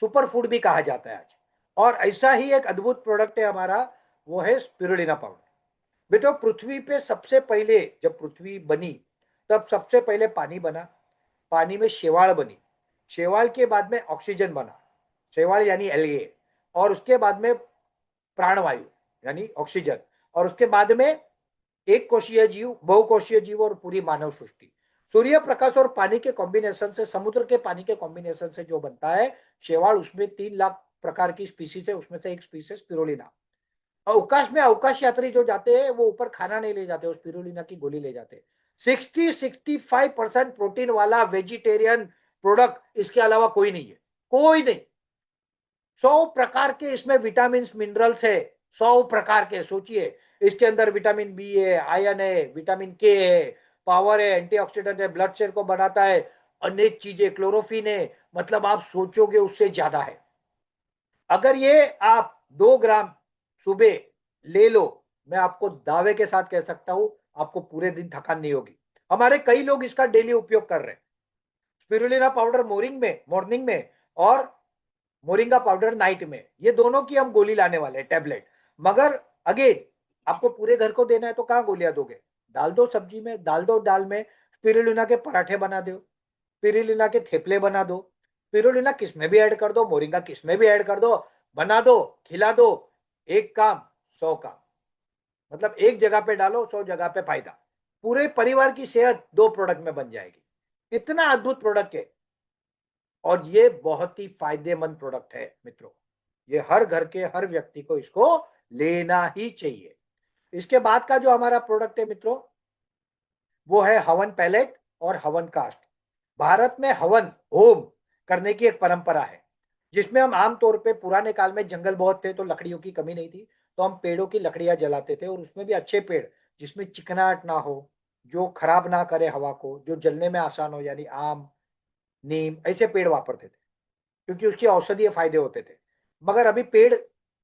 सुपर फूड भी कहा जाता है आज। और ऐसा ही एक अद्भुत प्रोडक्ट है हमारा, वो है स्पिरुलिना पाउडर। बेटो, पृथ्वी पे सबसे पहले जब पृथ्वी बनी, तब सबसे पहले पानी बना, पानी में शेवाल बनी, शेवाल के बाद में ऑक्सीजन बना, शेवाल यानी एलगे, और उसके बाद में प्राणवायु यानी ऑक्सीजन, और उसके बाद में एक कोशीय जीव, बहुकोशीय जीव और पूरी मानव सृष्टि। सूर्य प्रकाश और पानी के कॉम्बिनेशन से, समुद्र के पानी के कॉम्बिनेशन से जो बनता है शेवाल, उसमें 3 लाख प्रकार की स्पीसीज है, उसमें से एक स्पीसीज स्पिरुलिना। अवकाश में अवकाश यात्री जो जाते हैं वो ऊपर खाना नहीं ले जाते, वो स्पिरुलिना की गोली ले जाते हैं। 65% प्रोटीन वाला वेजिटेरियन प्रोडक्ट इसके अलावा कोई नहीं है, कोई नहीं। 100 प्रकार के इसमें विटामिन मिनरल्स है, 100 प्रकार के। सोचिए, इसके अंदर विटामिन बी है, आयरन है, विटामिन के है, पावर है, एंटीऑक्सीडेंट है, ब्लड सेल को बनाता है, अनेक चीजें, क्लोरोफिन है, मतलब आप सोचोगे उससे ज्यादा है। अगर ये आप 2 ग्राम सुबह ले लो, मैं आपको दावे के साथ कह सकता हूं, आपको पूरे दिन थकान नहीं होगी। हमारे कई लोग इसका डेली उपयोग कर रहे हैं। स्पिरुलिना पाउडर मॉर्निंग में और मोरिंगा पाउडर नाइट में, ये दोनों की हम गोली लाने वाले हैं, टैबलेट। मगर अगेन, आपको पूरे घर को देना है तो कहां गोलियां दोगे? डाल दो सब्जी में, डाल दो दाल में, स्पिरुलिना के पराठे बना दो, स्पिरुलिना के थेपले बना दो, स्पिरुलिना किस में भी ऐड कर दो, मोरिंगा किस में भी ऐड कर दो, बना दो, खिला दो। एक काम 100 काम, मतलब एक जगह पे डालो, 100 जगह पे फायदा। पूरे परिवार की सेहत 2 प्रोडक्ट में बन जाएगी। इतना अद्भुत प्रोडक्ट है, और ये बहुत ही फायदेमंद प्रोडक्ट है मित्रों। ये हर घर के हर व्यक्ति को इसको लेना ही चाहिए। इसके बाद का जो हमारा प्रोडक्ट है मित्रों, वो है हवन पैलेट और हवन कास्ट। भारत में हवन होम करने की एक परंपरा है, जिसमें हम आमतौर पे, पुराने काल में जंगल बहुत थे तो लकड़ियों की कमी नहीं थी, तो हम पेड़ों की लकड़ियां जलाते थे, और उसमें भी अच्छे पेड़ जिसमें चिकनाहट ना हो, जो खराब ना करे हवा को, जो जलने में आसान हो, यानी आम, नीम, ऐसे पेड़ वापरते थे, क्योंकि उसके औषधीय फायदे होते थे। मगर अभी पेड़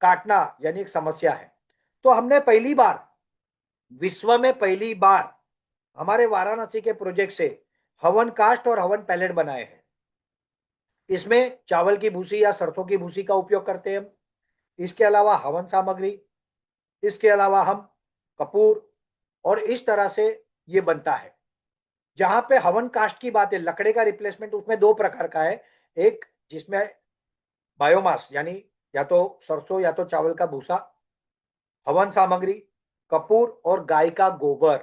काटना यानी एक समस्या है। तो हमने पहली बार, विश्व में पहली बार, हमारे वाराणसी के प्रोजेक्ट से हवन कास्ट और हवन पैलेट बनाए हैं। इसमें चावल की भूसी या सरसों की भूसी का उपयोग करते हैं हम। इसके अलावा हवन सामग्री, इसके अलावा हम कपूर, और इस तरह से ये बनता है। जहां पे हवन कास्ट की बात है, लकड़े का रिप्लेसमेंट उसमें 2 प्रकार का है। एक जिसमें बायोमास, यानी या तो सरसों या तो चावल का भूसा, हवन सामग्री, कपूर और गाय का गोबर,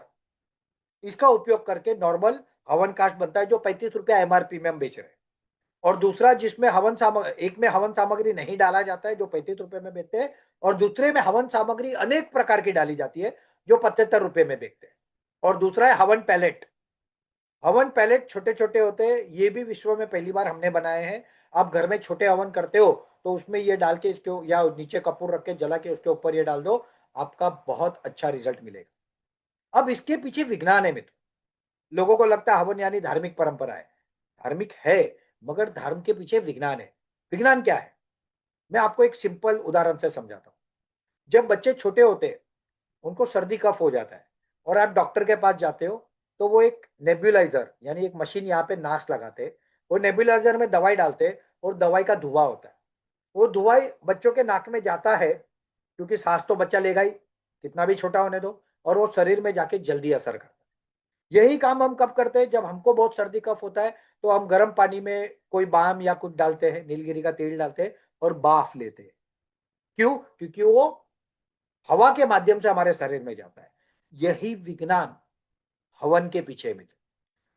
इसका उपयोग करके नॉर्मल हवन कास्ट बनता है, जो 35 रुपया एमआरपी में हम बेच रहे हैं। और दूसरा जिसमें हवन सामग्री, एक में हवन सामग्री नहीं डाला जाता है, जो 35 रुपए में बेचते हैं, और दूसरे में हवन सामग्री अनेक प्रकार की डाली जाती है, जो 75 रुपए में बेचते हैं। और दूसरा है हवन पैलेट। हवन पैलेट छोटे छोटे होते हैं, ये भी विश्व में पहली बार हमने बनाए हैं। आप घर में छोटे हवन करते हो तो उसमें ये डाल के, इसके या नीचे कपूर रख के जला के उसके ऊपर ये डाल दो, आपका बहुत अच्छा रिजल्ट मिलेगा। अब इसके पीछे विज्ञान है मित्र। लोगों को लगता है हवन यानी धार्मिक परंपरा है। धार्मिक है, मगर धर्म के पीछे विज्ञान है। विज्ञान क्या है, मैं आपको एक सिंपल उदाहरण से समझाता हूँ। जब बच्चे छोटे होते हैं, उनको सर्दी कफ हो जाता है, और आप डॉक्टर के पास जाते हो, तो वो एक नेब्यूलाइजर यानी एक मशीन यहाँ पे नाक लगाते हैं, वो नेब्यूलाइजर में दवाई डालते हैं, और दवाई का धुआं होता है। वो धुआं बच्चों के नाक में जाता है, क्योंकि सांस तो बच्चा लेगा ही, कितना भी छोटा होने दो, और वो शरीर में जाके जल्दी असर करता है। यही काम हम कब करते हैं? जब हमको बहुत सर्दी कफ होता है, तो हम गर्म पानी में कोई बाम या कुछ डालते हैं, नीलगिरी का तेल डालते हैं, और बाफ लेते हैं। क्यों? क्योंकि वो हवा के माध्यम से हमारे शरीर में जाता है। यही विज्ञान हवन के पीछे में।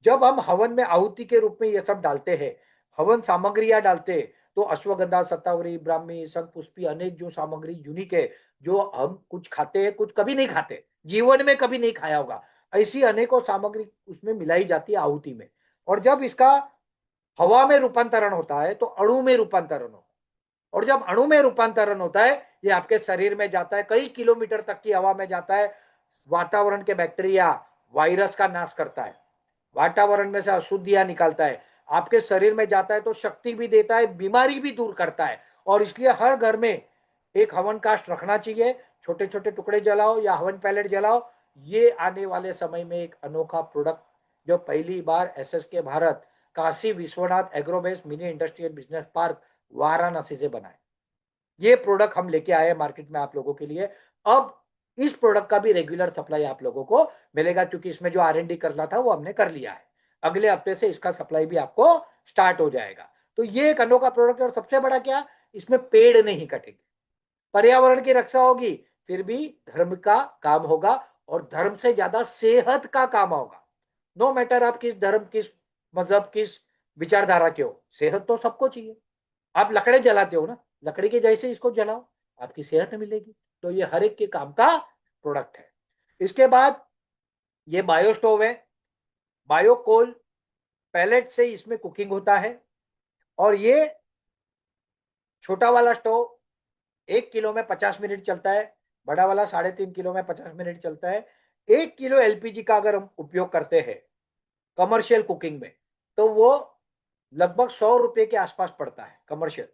जब हम हवन में आहुति के रूप में ये सब डालते हैं, हवन सामग्रियां डालते हैं, तो अश्वगंधा, शतावरी, ब्राह्मी, शंखपुष्पी, अनेक जो सामग्री यूनिक है, जो हम कुछ खाते हैं, कुछ कभी नहीं खाते, जीवन में कभी नहीं खाया होगा, ऐसी अनेकों सामग्री उसमें मिलाई जाती है आहुति में। और जब इसका हवा में रूपांतरण होता है, तो अणु में रूपांतरण होता है। और जब अणु में रूपांतरण होता है, ये आपके शरीर में जाता है, कई किलोमीटर तक की हवा में जाता है, वातावरण के बैक्टीरिया, वायरस का नाश करता है, वातावरण में से अशुद्धियां निकालता है, आपके शरीर में जाता है तो शक्ति भी देता है, बीमारी भी दूर करता है। और इसलिए हर घर में एक हवन कास्ट रखना चाहिए। छोटे छोटे टुकड़े जलाओ या हवन पैलेट जलाओ। ये आने वाले समय में एक अनोखा प्रोडक्ट, जो पहली बार SSK Bharat Kashi Vishwanath agrobase mini industrial business park Varanasi से बना है। ये प्रोडक्ट हम लेके आए मार्केट में आप लोगों के लिए। अब इस प्रोडक्ट का भी रेगुलर सप्लाई आप लोगों को मिलेगा, क्योंकि इसमें जो R&D करना था वो हमने कर लिया है। अगले हफ्ते से इसका सप्लाई भी आपको स्टार्ट हो जाएगा। तो ये एक अनोखा प्रोडक्ट है। और सबसे बड़ा क्या, इसमें पेड़ नहीं कटेंगे, पर्यावरण की रक्षा होगी, फिर भी धर्म का काम होगा, और धर्म से ज्यादा सेहत का काम होगा। नो मैटर आप किस धर्म, किस मजहब, किस विचारधारा के हो, सेहत तो सबको चाहिए। आप लकड़े जलाते हो ना, लकड़ी के जैसे इसको जलाओ, आपकी सेहत मिलेगी। तो ये हर एक के काम का प्रोडक्ट है। इसके बाद ये बायो स्टोव है, बायो कोल पैलेट से इसमें कुकिंग होता है। और ये छोटा वाला स्टोव 1 किलो में 50 मिनट चलता है, बड़ा वाला 3.5 किलो में 50 मिनट चलता है। 1 किलो एलपीजी का अगर हम उपयोग करते हैं कमर्शियल कुकिंग में, तो वो लगभग 100 रुपए के आसपास पड़ता है कमर्शियल।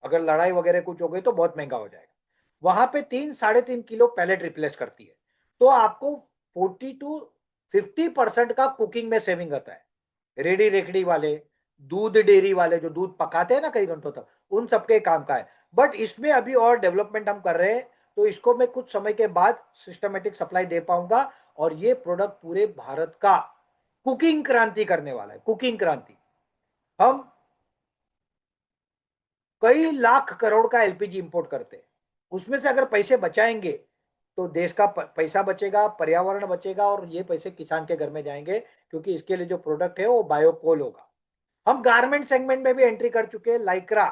अगर लड़ाई वगैरह कुछ हो गई तो बहुत महंगा हो जाएगा। वहां पे 3-3.5 किलो पैलेट रिप्लेस करती है। तो आपको 40 to 50% का कुकिंग में सेविंग आता है। रेडी रेकड़ी वाले, दूध डेयरी वाले जो दूध पकाते हैं ना कई घंटों तक, उन सबके काम का है। बट इसमें अभी और डेवलपमेंट हम कर रहे हैं, तो इसको मैं कुछ समय के बाद सिस्टमेटिक सप्लाई दे पाऊंगा। और ये प्रोडक्ट पूरे भारत का कुकिंग क्रांति करने वाला है, कुकिंग क्रांति। हम कई लाख करोड़ का एलपीजी इंपोर्ट करते हैं, उसमें से अगर पैसे बचाएंगे तो देश का पैसा बचेगा, पर्यावरण बचेगा, और ये पैसे किसान के घर में जाएंगे, क्योंकि इसके लिए जो प्रोडक्ट है वो बायोकोल होगा। हम गारमेंट सेगमेंट में भी एंट्री कर चुके हैं। लाइक्रा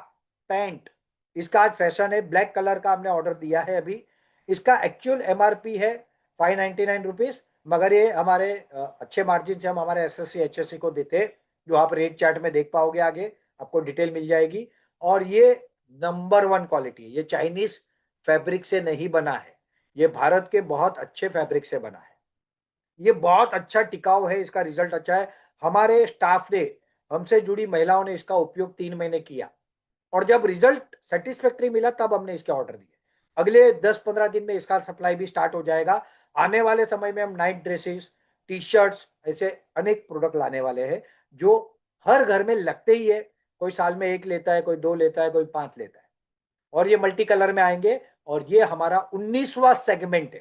पैंट, इसका आज फैशन है, ब्लैक कलर का हमने ऑर्डर दिया है अभी। इसका एक्चुअल एमआरपी है 599 रुपीज, मगर ये हमारे अच्छे मार्जिन से हम हमारे एसएससी एचएससी को देते हैं, जो आप रेट चार्ट में देख पाओगे, आगे आपको डिटेल मिल जाएगी। और ये नंबर 1 क्वालिटी है, ये चाइनीज फैब्रिक से नहीं बना है, ये भारत के बहुत अच्छे फैब्रिक से बना है। ये बहुत अच्छा टिकाऊ है, इसका रिजल्ट अच्छा है। हमारे स्टाफ ने, हमसे जुड़ी महिलाओं ने इसका उपयोग 3 महीने किया, और जब रिजल्ट सेटिस्फैक्ट्री मिला तब हमने इसके ऑर्डर दिए। अगले 10-15 दिन में इसका सप्लाई भी स्टार्ट हो जाएगा। आने वाले समय में हम नाइट ड्रेसेस, टी शर्ट्स, ऐसे अनेक प्रोडक्ट लाने वाले हैं, जो हर घर में लगते ही है। कोई साल में 1 लेता है, कोई 2 लेता है, कोई 5 लेता है। और ये मल्टी कलर में आएंगे। और ये हमारा 19वां सेगमेंट है।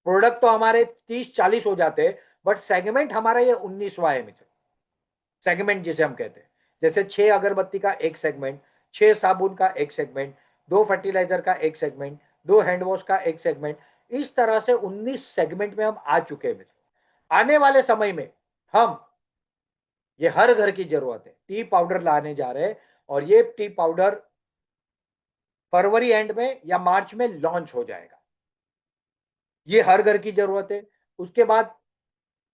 प्रोडक्ट तो हमारे 30-40 हो जाते हैं, बट सेगमेंट हमारा ये 19वां है मित्र। सेगमेंट जिसे हम कहते हैं, जैसे 6 अगरबत्ती का एक सेगमेंट, 6 साबुन का एक सेगमेंट, 2 फर्टिलाइजर का एक सेगमेंट, 2 हैंड वॉश का एक सेगमेंट, इस तरह से 19 सेगमेंट में हम आ चुके हैं मित्र। आने वाले समय में हम, ये हर घर की जरूरत है, टी पाउडर लाने जा रहे हैं। और ये टी पाउडर फरवरी एंड में या मार्च में लॉन्च हो जाएगा। ये हर घर की जरूरत है। उसके बाद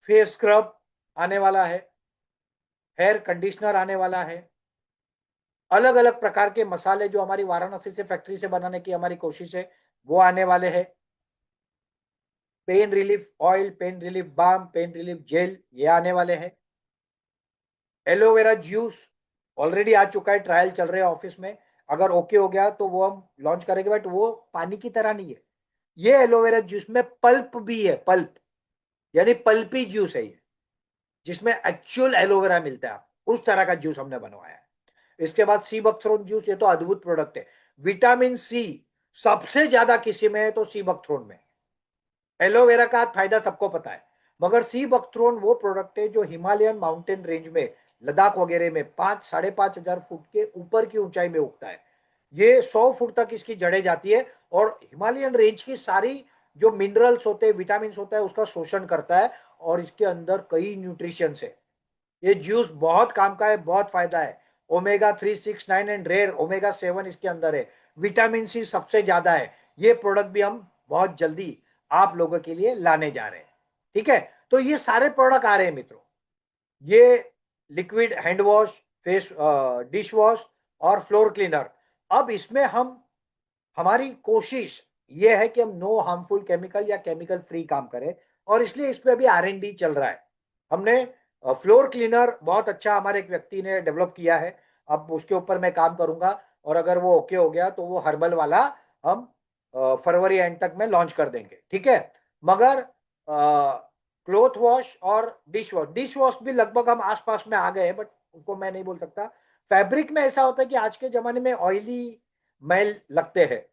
फेस स्क्रब आने वाला है, हेयर कंडीशनर आने वाला है, अलग अलग प्रकार के मसाले जो हमारी वाराणसी से फैक्ट्री से बनाने की हमारी कोशिश है वो आने वाले हैं। Pain relief oil, pain relief balm, pain relief gel, ये आने वाले हैं। एलोवेरा जूस ऑलरेडी आ चुका है, ट्रायल चल रहे हैं ऑफिस में। अगर ओके हो गया तो वो हम लॉन्च करेंगे, बट वो पानी की तरह नहीं है। ये एलोवेरा जूस में पल्प भी है, पल्प यानी पल्पी जूस है ये, जिसमें एक्चुअल एलोवेरा मिलता है, उस तरह का जूस हमने बनवाया है। इसके बाद सी बकथ्रोन जूस, ये तो अद्भुत प्रोडक्ट है। विटामिन सी सबसे ज्यादा किसी में है तो सी बकथ्रोन में। एलोवेरा का फायदा सबको पता है, मगर सी बकथ्रोन वो प्रोडक्ट है जो हिमालयन माउंटेन रेंज में, लद्दाख वगैरह में 5-5.5 हजार फुट के ऊपर की ऊंचाई में उगता है। ये 100 फुट तक इसकी जड़ें जाती है, और हिमालयन रेंज की सारी जो मिनरल्स होते हैं, विटामिन होता है, उसका शोषण करता है। और इसके अंदर कई न्यूट्रिशन है। ये जूस बहुत काम का है, बहुत फायदा है। ओमेगा 3, 6, 9 एंड रेयर ओमेगा 7 इसके अंदर है। विटामिन सी सबसे ज्यादा है। ये प्रोडक्ट भी हम बहुत जल्दी आप लोगों के लिए लाने जा रहे हैं। ठीक है, तो ये सारे प्रोडक्ट आ रहे हैं मित्रों। ये liquid hand wash, face dish wash और फ्लोर क्लीनर। अब इसमें हम, हमारी कोशिश ये है कि हम नो हार्मफुल केमिकल या केमिकल फ्री काम करें, और इसलिए इस पे अभी R&D चल रहा है। हमने फ्लोर क्लीनर बहुत अच्छा हमारे एक व्यक्ति ने डेवलप किया है, अब उसके ऊपर मैं काम करूंगा। और अगर वो ओके हो गया तो वो हर्बल वाला हम फरवरी एंड तक में लॉन्च कर देंगे। ठीक है, मगर क्लोथ वॉश और डिश वॉश भी लगभग हम आसपास में आ गए हैं, बट उसको मैं नहीं बोल सकता। फैब्रिक में ऐसा होता है कि आज के जमाने में ऑयली मैल लगते हैं,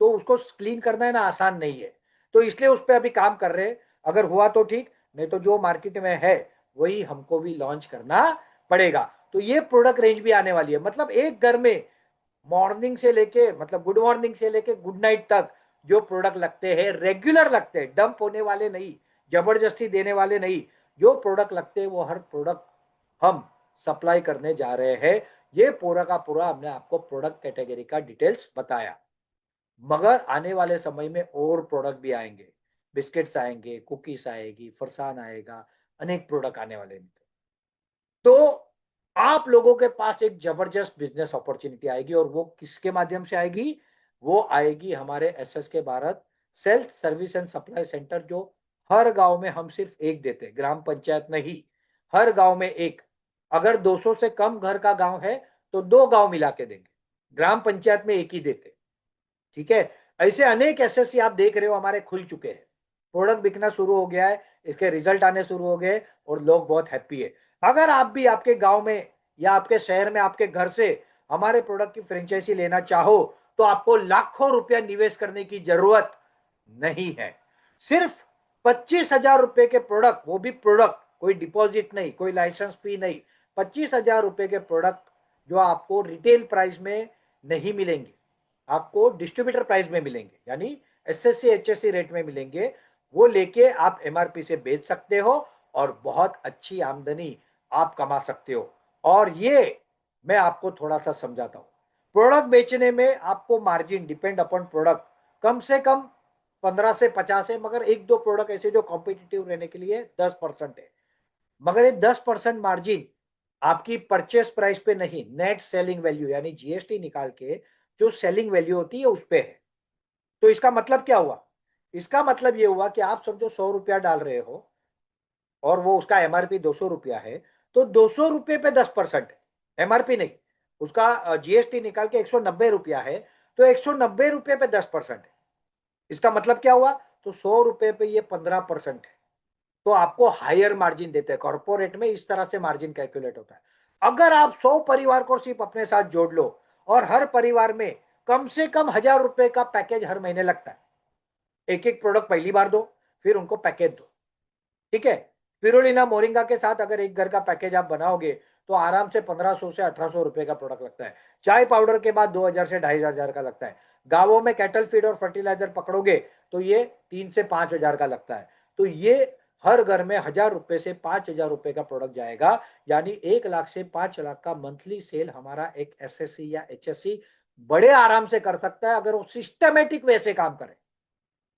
तो उसको क्लीन करना है ना, आसान नहीं है। तो इसलिए उस पर अभी काम कर रहे हैं। अगर हुआ तो ठीक, नहीं तो जो मार्केट में है वही हमको भी लॉन्च करना पड़ेगा। तो ये प्रोडक्ट रेंज भी आने वाली है। मतलब एक घर में मॉर्निंग से लेके, मतलब गुड मॉर्निंग से लेके गुड नाइट तक जो प्रोडक्ट लगते हैं, रेगुलर लगते हैं, डंप होने वाले नहीं, जबरदस्ती देने वाले नहीं, जो प्रोडक्ट लगते हैं वो हर प्रोडक्ट हम सप्लाई करने जा रहे हैं। ये पूरा का पूरा हमने आपको प्रोडक्ट कैटेगरी का डिटेल्स बताया। मगर आने वाले समय में और प्रोडक्ट भी आएंगे, बिस्किट्स आएंगे, कुकीज आएगी, फरसान आएगा, अनेक प्रोडक्ट आने वाले हैं। तो आप लोगों के पास एक जबरदस्त बिजनेस अपॉर्चुनिटी आएगी, और वो किसके माध्यम से आएगी? वो आएगी हमारे एसएस के Bharat self service and supply centre, जो हर गांव में हम सिर्फ एक देते हैं, ग्राम पंचायत नहीं, हर गांव में एक। अगर 200 से कम घर का गांव है तो 2 गांव मिला के देंगे, ग्राम पंचायत में एक ही देते। ठीक है। ऐसे अनेक एसएससी आप देख रहे हो हमारे खुल चुके हैं, प्रोडक्ट बिकना शुरू हो गया है, इसके रिजल्ट आने शुरू हो गए, और लोग बहुत हैप्पी है। अगर आप भी आपके गांव में या आपके शहर में, आपके घर से हमारे प्रोडक्ट की फ्रेंचाइजी लेना चाहो, तो आपको लाखों रुपया निवेश करने की जरूरत नहीं है। सिर्फ 25,000 रुपए के प्रोडक्ट, वो भी प्रोडक्ट, कोई डिपॉजिट नहीं, कोई लाइसेंस फी नहीं, 25,000 रुपए के प्रोडक्ट जो आपको रिटेल प्राइस में नहीं मिलेंगे, आपको डिस्ट्रीब्यूटर प्राइस में मिलेंगे, यानी एसएससी एचएससी रेट में मिलेंगे। वो लेके आप एमआरपी से बेच सकते हो और बहुत अच्छी आमदनी आप कमा सकते हो। और ये मैं आपको थोड़ा सा समझाता हूं। प्रोडक्ट बेचने में आपको मार्जिन डिपेंड अपॉन प्रोडक्ट कम से कम 15 से 50 है, मगर एक दो प्रोडक्ट ऐसे जो कॉम्पिटिटिव रहने के लिए 10% है। मगर ये 10% मार्जिन आपकी परचेस प्राइस पे नहीं, नेट सेलिंग वैल्यू यानी जीएसटी निकाल के जो सेलिंग वैल्यू होती है उस पे है। तो इसका मतलब क्या हुआ? इसका मतलब ये हुआ कि आप समझो 100 रुपया डाल रहे हो और वो उसका एमआरपी 200 रुपया है, तो 200 रुपये पे 10% है, एमआरपी नहीं, उसका जीएसटी निकाल के 190 रुपया है, तो 190 रुपये पे 10% है। इसका मतलब क्या हुआ? तो 100 रुपये पे ये 15% है। तो आपको हायर मार्जिन देते हैं। कॉर्पोरेट में इस तरह से मार्जिन कैलकुलेट होता है। अगर आप 100 परिवार को सिर्फ अपने साथ जोड़ लो, और हर परिवार में कम से कम 1,000 रुपए का पैकेज हर महीने लगता है, एक एक प्रोडक्ट पहली बार दो, फिर उनको पैकेज दो। ठीक है। स्पिरुलिना मोरिंगा के साथ अगर एक घर का पैकेज आप बनाओगे तो आराम से 1,500 से 1,800 रुपए का प्रोडक्ट लगता है। चाय पाउडर के बाद 2,000 से 2,500 का लगता है। गांवों में कैटल फीड और फर्टिलाइजर पकड़ोगे तो ये 3 से 5 हजार का लगता है। तो ये हर घर में 1,000 रुपए से 5,000 रुपए का प्रोडक्ट जाएगा, यानी 1 लाख से 5 लाख का मंथली सेल हमारा एक एसएससी या एचएससी बड़े आराम से कर सकता है, अगर वो सिस्टमेटिक वे से काम करे।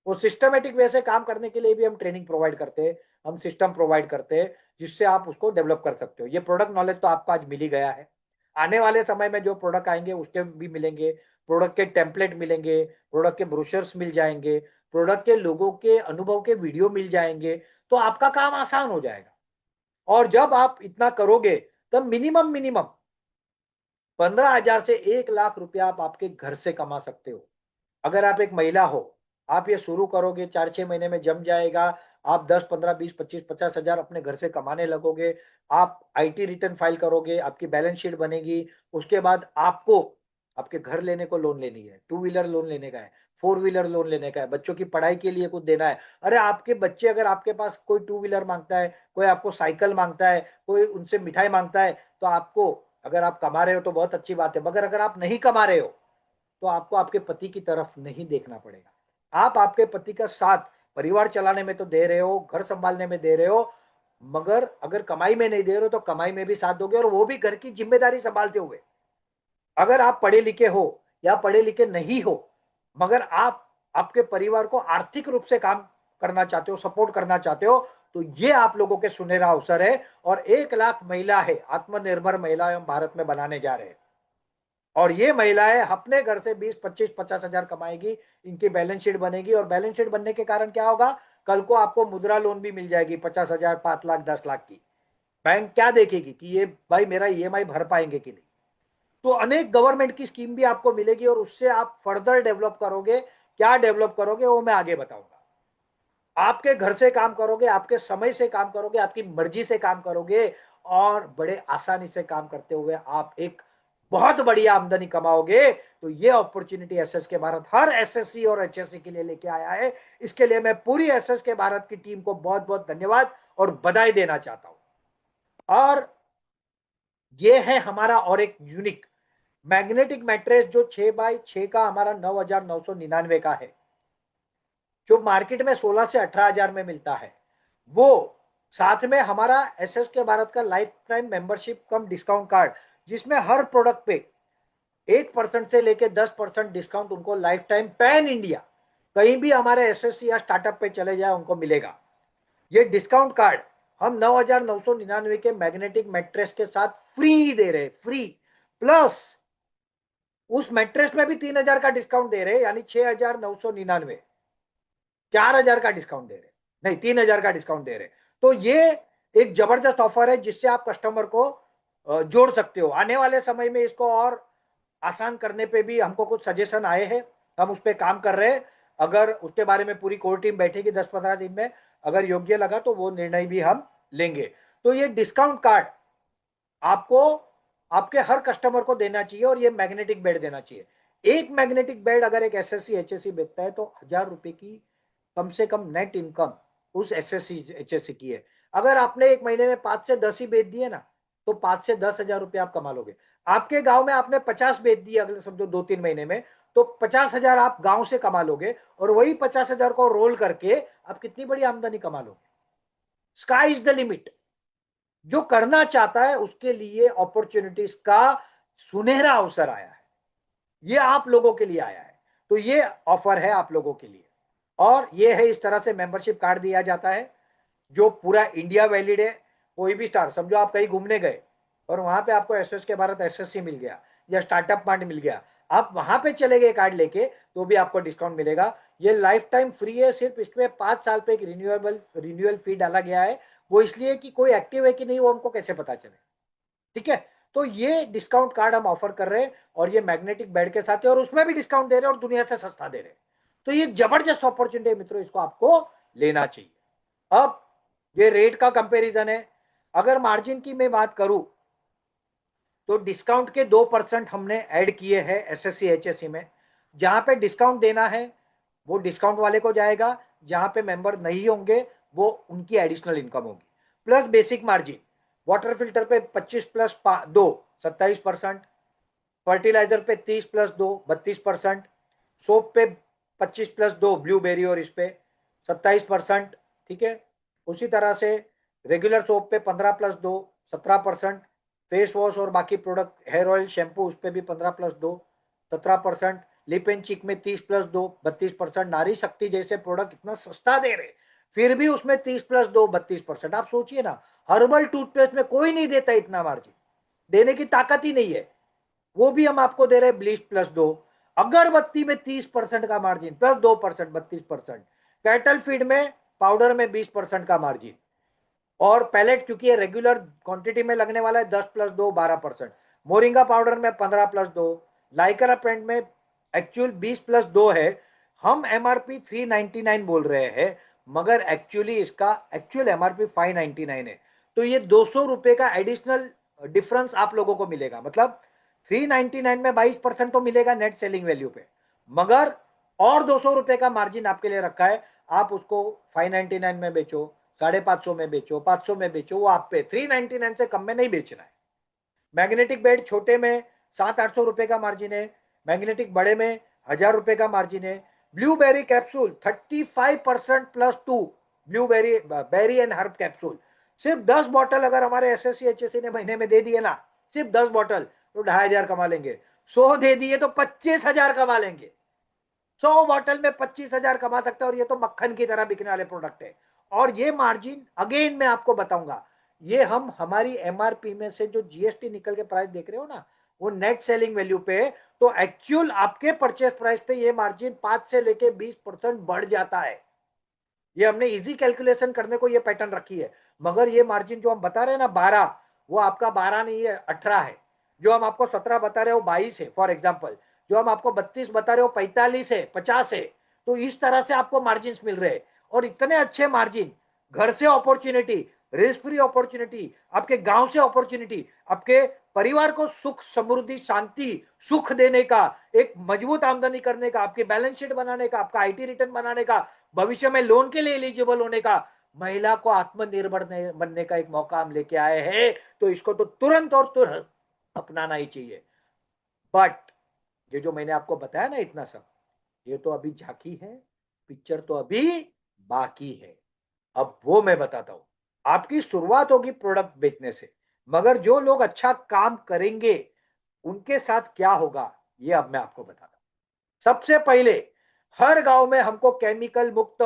वो सिस्टमेटिक वे से काम करने के लिए भी हम ट्रेनिंग प्रोवाइड करते हैं, हम सिस्टम प्रोवाइड करते हैं, जिससे आप उसको डेवलप कर सकते हो। ये प्रोडक्ट नॉलेज तो आपको आज मिल ही गया है। आने वाले समय में जो प्रोडक्ट आएंगे उसके भी मिलेंगे, प्रोडक्ट के टेम्पलेट मिलेंगे, प्रोडक्ट के ब्रोशर्स मिल जाएंगे, प्रोडक्ट के लोगों के अनुभव के वीडियो मिल जाएंगे। तो आपका काम आसान हो जाएगा। और जब आप इतना करोगे तब मिनिमम मिनिमम 15,000 से 1 लाख रुपया आप आपके घर से कमा सकते हो। अगर आप एक महिला हो, आप ये शुरू करोगे, 4-6 महीने में जम जाएगा। आप 10, 15, 20, 25, 50 हजार अपने घर से कमाने लगोगे। आप आईटी रिटर्न फाइल करोगे, आपकी बैलेंस शीट बनेगी। उसके बाद आपको आपके घर लेने को लोन लेनी है, टू व्हीलर लोन लेने का है, फोर व्हीलर लोन लेने का है, बच्चों की पढ़ाई के लिए कुछ देना है। अरे आपके बच्चे, अगर आपके पास कोई टू व्हीलर मांगता है, कोई आपको साइकिल मांगता है, कोई उनसे मिठाई मांगता है, तो आपको, अगर आप कमा रहे हो तो बहुत अच्छी बात है, मगर अगर आप नहीं कमा रहे हो तो आपको आपके पति की तरफ नहीं देखना पड़ेगा। आप आपके पति का साथ परिवार चलाने में तो दे रहे हो, घर संभालने में दे रहे हो, मगर अगर कमाई में नहीं दे रहे हो तो कमाई में भी साथ दोगे, और वो भी घर की जिम्मेदारी संभालते हुए। अगर आप पढ़े लिखे हो या पढ़े लिखे नहीं हो, मगर आप आपके परिवार को आर्थिक रूप से काम करना चाहते हो, सपोर्ट करना चाहते हो, तो ये आप लोगों के सुनहरा अवसर है। और 1 लाख महिला है, आत्मनिर्भर महिला हम भारत में बनाने जा रहे हैं। और ये महिलाएं अपने घर से 20, 25, 50 हजार कमाएगी, इनकी बैलेंस शीट बनेगी, और बैलेंस शीट बनने के कारण क्या होगा? कल को आपको मुद्रा लोन भी मिल जाएगी, 50 हजार, 5 लाख, 10 लाख की। बैंक क्या देखेगी कि ये भाई मेरा ईएमआई भर पाएंगे कि नहीं। तो अनेक गवर्नमेंट की स्कीम भी आपको मिलेगी, और उससे आप फर्दर डेवलप करोगे। क्या डेवलप करोगे वो मैं आगे बताऊंगा। आपके घर से काम करोगे, आपके समय से काम करोगे, आपकी मर्जी से काम करोगे और बड़े आसानी से काम करते हुए आप एक बहुत बढ़िया आमदनी कमाओगे। तो ये अपॉर्चुनिटी एसएस के भारत हर एसएससी और एचएससी के लिए लेके आया है। इसके लिए मैं पूरी एसएस के भारत की टीम को बहुत बहुत धन्यवाद और बधाई देना चाहता हूं। और ये है हमारा और एक यूनिक मैग्नेटिक मैट्रेस जो 6x6 का हमारा 9,999 का है, जो मार्केट में 16 से 18,000 में मिलता है। वो साथ में हमारा एसएस के भारत का लाइफ टाइम मेंबरशिप कम डिस्काउंट कार्ड, जिसमें हर प्रोडक्ट पे 1% से लेके 10% डिस्काउंट उनको लाइफ टाइम पैन इंडिया कहीं भी हमारे एसएससी या स्टार्टअप पे चले जाए उनको मिलेगा। ये डिस्काउंट कार्ड हम 9,999 के मैग्नेटिक मैट्रेस के साथ फ्री दे रहे, फ्री। प्लस उस मैट्रेस में भी 3,000 का डिस्काउंट दे रहे, यानी 6,999, 4,000 का डिस्काउंट दे रहे, नहीं 3,000 का डिस्काउंट दे रहे। तो ये एक जबरदस्त ऑफर है जिससे आप कस्टमर को जोड़ सकते हो। आने वाले समय में इसको और आसान करने पे भी हमको कुछ सजेशन आए हैं, हम उस पर काम कर रहे हैं। अगर उसके बारे में पूरी कोर टीम बैठेगी 10-15 दिन में, अगर योग्य लगा तो वो निर्णय भी हम लेंगे। तो ये डिस्काउंट कार्ड आपको आपके हर कस्टमर को देना चाहिए और ये मैग्नेटिक बेड देना चाहिए। एक मैग्नेटिक बेड अगर एक एसएससी एचएससी बेचता है तो 1,000 रुपए की कम से कम नेट इनकम उस एसएससी एचएससी की है। अगर आपने एक महीने में 5 से 10 ही बेच दिए ना, तो 5 से 10 हजार रुपये आप कमा लोगे। आपके गांव में आपने 50 बेच दिए अगले समझो 2-3 महीने में, तो 50,000 आप गांव से कमा लोगे और वही 50,000 को रोल करके आप कितनी बड़ी आमदनी कमा लोगे। Sky is the limit. जो करना चाहता है उसके लिए अपॉर्चुनिटीज का सुनहरा अवसर आया है, ये आप लोगों के लिए आया है। तो ये ऑफर है आप लोगों के लिए। और ये है इस तरह से मेंबरशिप कार्ड दिया जाता है जो पूरा इंडिया वैलिड है। कोई भी स्टार समझो आप कहीं घूमने गए और वहां पे आपको एसएस के भारत एसएससी मिल गया या स्टार्टअप मार्ट मिल गया, आप वहां पे चले गए कार्ड लेके तो भी आपको डिस्काउंट मिलेगा। ये लाइफ टाइम फ्री है, सिर्फ इसमें 5 साल पे एक रिन्यूअल फी डाला गया है। वो इसलिए कि कोई एक्टिव है कि नहीं वो हमको कैसे पता चले। ठीक है, तो ये डिस्काउंट कार्ड हम ऑफर कर रहे हैं और ये मैग्नेटिक बेड के साथ है और उसमें भी डिस्काउंट दे रहे हैं और दुनिया से सस्ता दे रहे हैं। तो ये जबरदस्त अपॉर्चुनिटी है मित्रों, इसको आपको लेना चाहिए। अब ये रेट का कंपैरिजन है। अगर मार्जिन की मैं बात करूं तो डिस्काउंट के 2% हमने ऐड किए हैं एसएससी एचएससी में। जहां पे डिस्काउंट देना है वो डिस्काउंट वाले को जाएगा, जहां पे मेंबर नहीं होंगे वो उनकी एडिशनल इनकम होगी। Plus basic margin water filter पे 25+2 27%, फर्टिलाइजर पे 30+2 32%, सोप पे 25+2 ब्लूबेरी और इस पे 27%। ठीक है, उसी तरह से रेगुलर सोप पे 15+2 17%, फेस वॉश और बाकी प्रोडक्ट हेयर ऑयल शैम्पू उस पर भी 15+2 17%, लिप एंड चिक में 30+2 32%। नारी शक्ति जैसे प्रोडक्ट इतना सस्ता दे रहे फिर भी उसमें 30+2 32%। आप सोचिए ना, हर्बल टूथपेस्ट में कोई नहीं देता इतना मार्जिन, देने की ताकत ही नहीं है। वो भी हम आपको दे रहे हैं ब्लीच+2। अगरबत्ती में 30% का मार्जिन +2% 32%। कैटल फीड में पाउडर में 20% का मार्जिन। और पैलेट क्योंकि ये रेगुलर क्वांटिटी में लगने वाला है 10+2 12%। मोरिंगा पाउडर में 15+2। लाइकरा पेंट में एक्चुअल 20+2 है। हम एमआरपी 399 बोल रहे हैं मगर एक्चुअली इसका एक्चुअल एमआरपी 599 है। तो ये 200 रुपए का एडिशनल डिफरेंस आप लोगों को मिलेगा। मतलब 399 में 22% तो मिलेगा नेट सेलिंग वैल्यू पे, मगर और 200 रुपए का मार्जिन आपके लिए रखा है। आप उसको 599 में बेचो, 550 में बेचो, 500 में बेचो, वो आप पे 399 से कम में नहीं बेचना है। मैग्नेटिक बेड छोटे में 700-800 रुपए का मार्जिन है, मैग्नेटिक बड़े में 1,000 रुपए का मार्जिन है। Blueberry capsule 35%+2 blueberry berry and herb capsule, सिर्फ 10 बॉटल अगर हमारे एसएससी एचएससी ने महीने में दे दिए ना, सिर्फ 10 बॉटल तो 2,500 कमा लेंगे। 100 दे दिए तो 25,000 कमा लेंगे। 100 बॉटल में 25,000 कमा सकता है और ये तो मक्खन की तरह बिकने वाले प्रोडक्ट है। और ये मार्जिन अगेन मैं आपको बताऊंगा, ये हम हमारी एमआरपी में से जो जीएसटी निकल के प्राइस देख रहे हो ना, वो नेट सेलिंग वैल्यू पे, तो एक्चुअल आपके परचेस प्राइस पे ये मार्जिन 5 से लेके 20% बढ़ जाता है। ये हमने इजी कैलकुलेशन करने को ये पैटर्न रखी है। मगर ये मार्जिन जो हम बता रहे हैं ना 12, वो आपका 12 नहीं है 18 है। जो हम आपको 17 बता रहे हो 22 है फॉर एग्जाम्पल। जो हम आपको 32 बता रहे हो 45 है 50 है। तो इस तरह से आपको मार्जिन मिल रहे हैं और इतने अच्छे मार्जिन, घर से अपॉर्चुनिटी, रिस्क फ्री अपॉर्चुनिटी, आपके गांव से अपॉर्चुनिटी, आपके परिवार को सुख समृद्धि शांति सुख देने का, एक मजबूत आमदनी करने का, आपके बैलेंस शीट बनाने का, आपका आईटी रिटर्न बनाने का, भविष्य में लोन के लिए एलिजिबल होने का, महिला को आत्मनिर्भर बनने का एक मौका हम लेके आए हैं। तो इसको तो तुरंत और तुरंत अपनाना ही चाहिए। बट ये जो मैंने आपको बताया ना इतना सब, ये तो अभी झांकी है, पिक्चर तो अभी बाकी है। अब वो मैं बताता हूं। आपकी शुरुआत होगी प्रोडक्ट बेचने से, मगर जो लोग अच्छा काम करेंगे उनके साथ क्या होगा, ये अब मैं आपको बताता हूं। सबसे पहले हर गांव में हमको केमिकल मुक्त,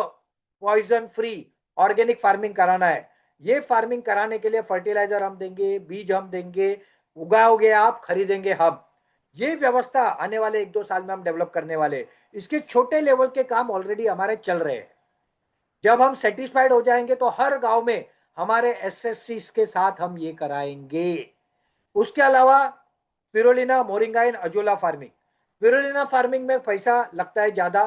पॉइजन फ्री ऑर्गेनिक फार्मिंग कराना है। ये फार्मिंग कराने के लिए फर्टिलाइजर हम देंगे, बीज हम देंगे, उगाओगे आप, खरीदेंगे हम। ये व्यवस्था आने वाले 1-2 साल में हम डेवलप करने वाले। इसके छोटे लेवल के काम ऑलरेडी हमारे चल रहे हैं। जब हम सेटिस्फाइड हो जाएंगे तो हर गांव में हमारे एसएससी के साथ हम ये कराएंगे। उसके अलावा पिरोलिना, मोरिंगा इन अजोला फार्मिंग। पिरोलिना फार्मिंग में पैसा लगता है ज्यादा,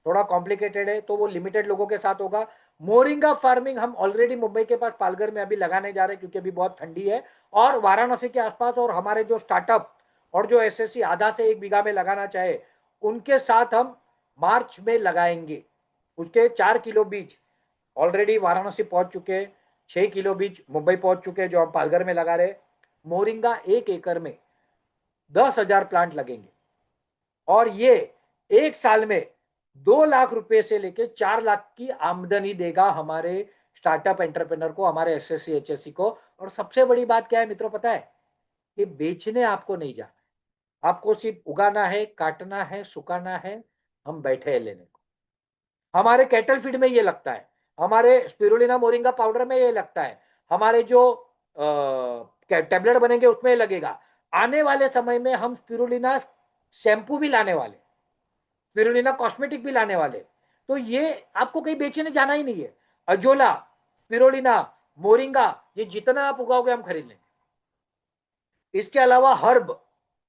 थोड़ा कॉम्प्लिकेटेड है, तो वो लिमिटेड लोगों के साथ होगा। मोरिंगा फार्मिंग हम ऑलरेडी मुंबई के पास पालघर में अभी लगाने जा रहे हैं, क्योंकि अभी बहुत ठंडी है। और वाराणसी के आसपास और हमारे जो स्टार्टअप और जो एसएससी आधा से 1 बीघा में लगाना चाहे, उनके साथ हम मार्च में लगाएंगे। उसके 4 किलो बीज ऑलरेडी वाराणसी पहुंच चुके हैं, 6 किलो बीज मुंबई पहुंच चुके हैं जो हम पालघर में लगा रहे। मोरिंगा 1 एकड़ में 10,000 प्लांट लगेंगे, और ये 1 साल में 2 लाख रुपए से लेके 4 लाख की आमदनी देगा हमारे स्टार्टअप एंटरप्रेनर को, हमारे एसएससी एचएससी को। और सबसे बड़ी बात क्या है मित्रों, पता है? कि बेचने आपको नहीं जाना है, आपको सिर्फ उगाना है, काटना है, सुखाना है। हम बैठे हैं लेने को। हमारे कैटल फीड में ये लगता है, हमारे स्पिरुलिना मोरिंगा पाउडर में ये लगता है, हमारे जो टैबलेट बनेंगे उसमें लगेगा। आने वाले समय में हम स्पिरुलिना शैम्पू भी लाने वाले, स्पिरुलिना कॉस्मेटिक भी लाने वाले। तो ये आपको कहीं बेचने जाना ही नहीं है। अजोला, स्पिरुलिना, मोरिंगा, ये जितना आप उगाओगे हम खरीद लेंगे। इसके अलावा हर्ब,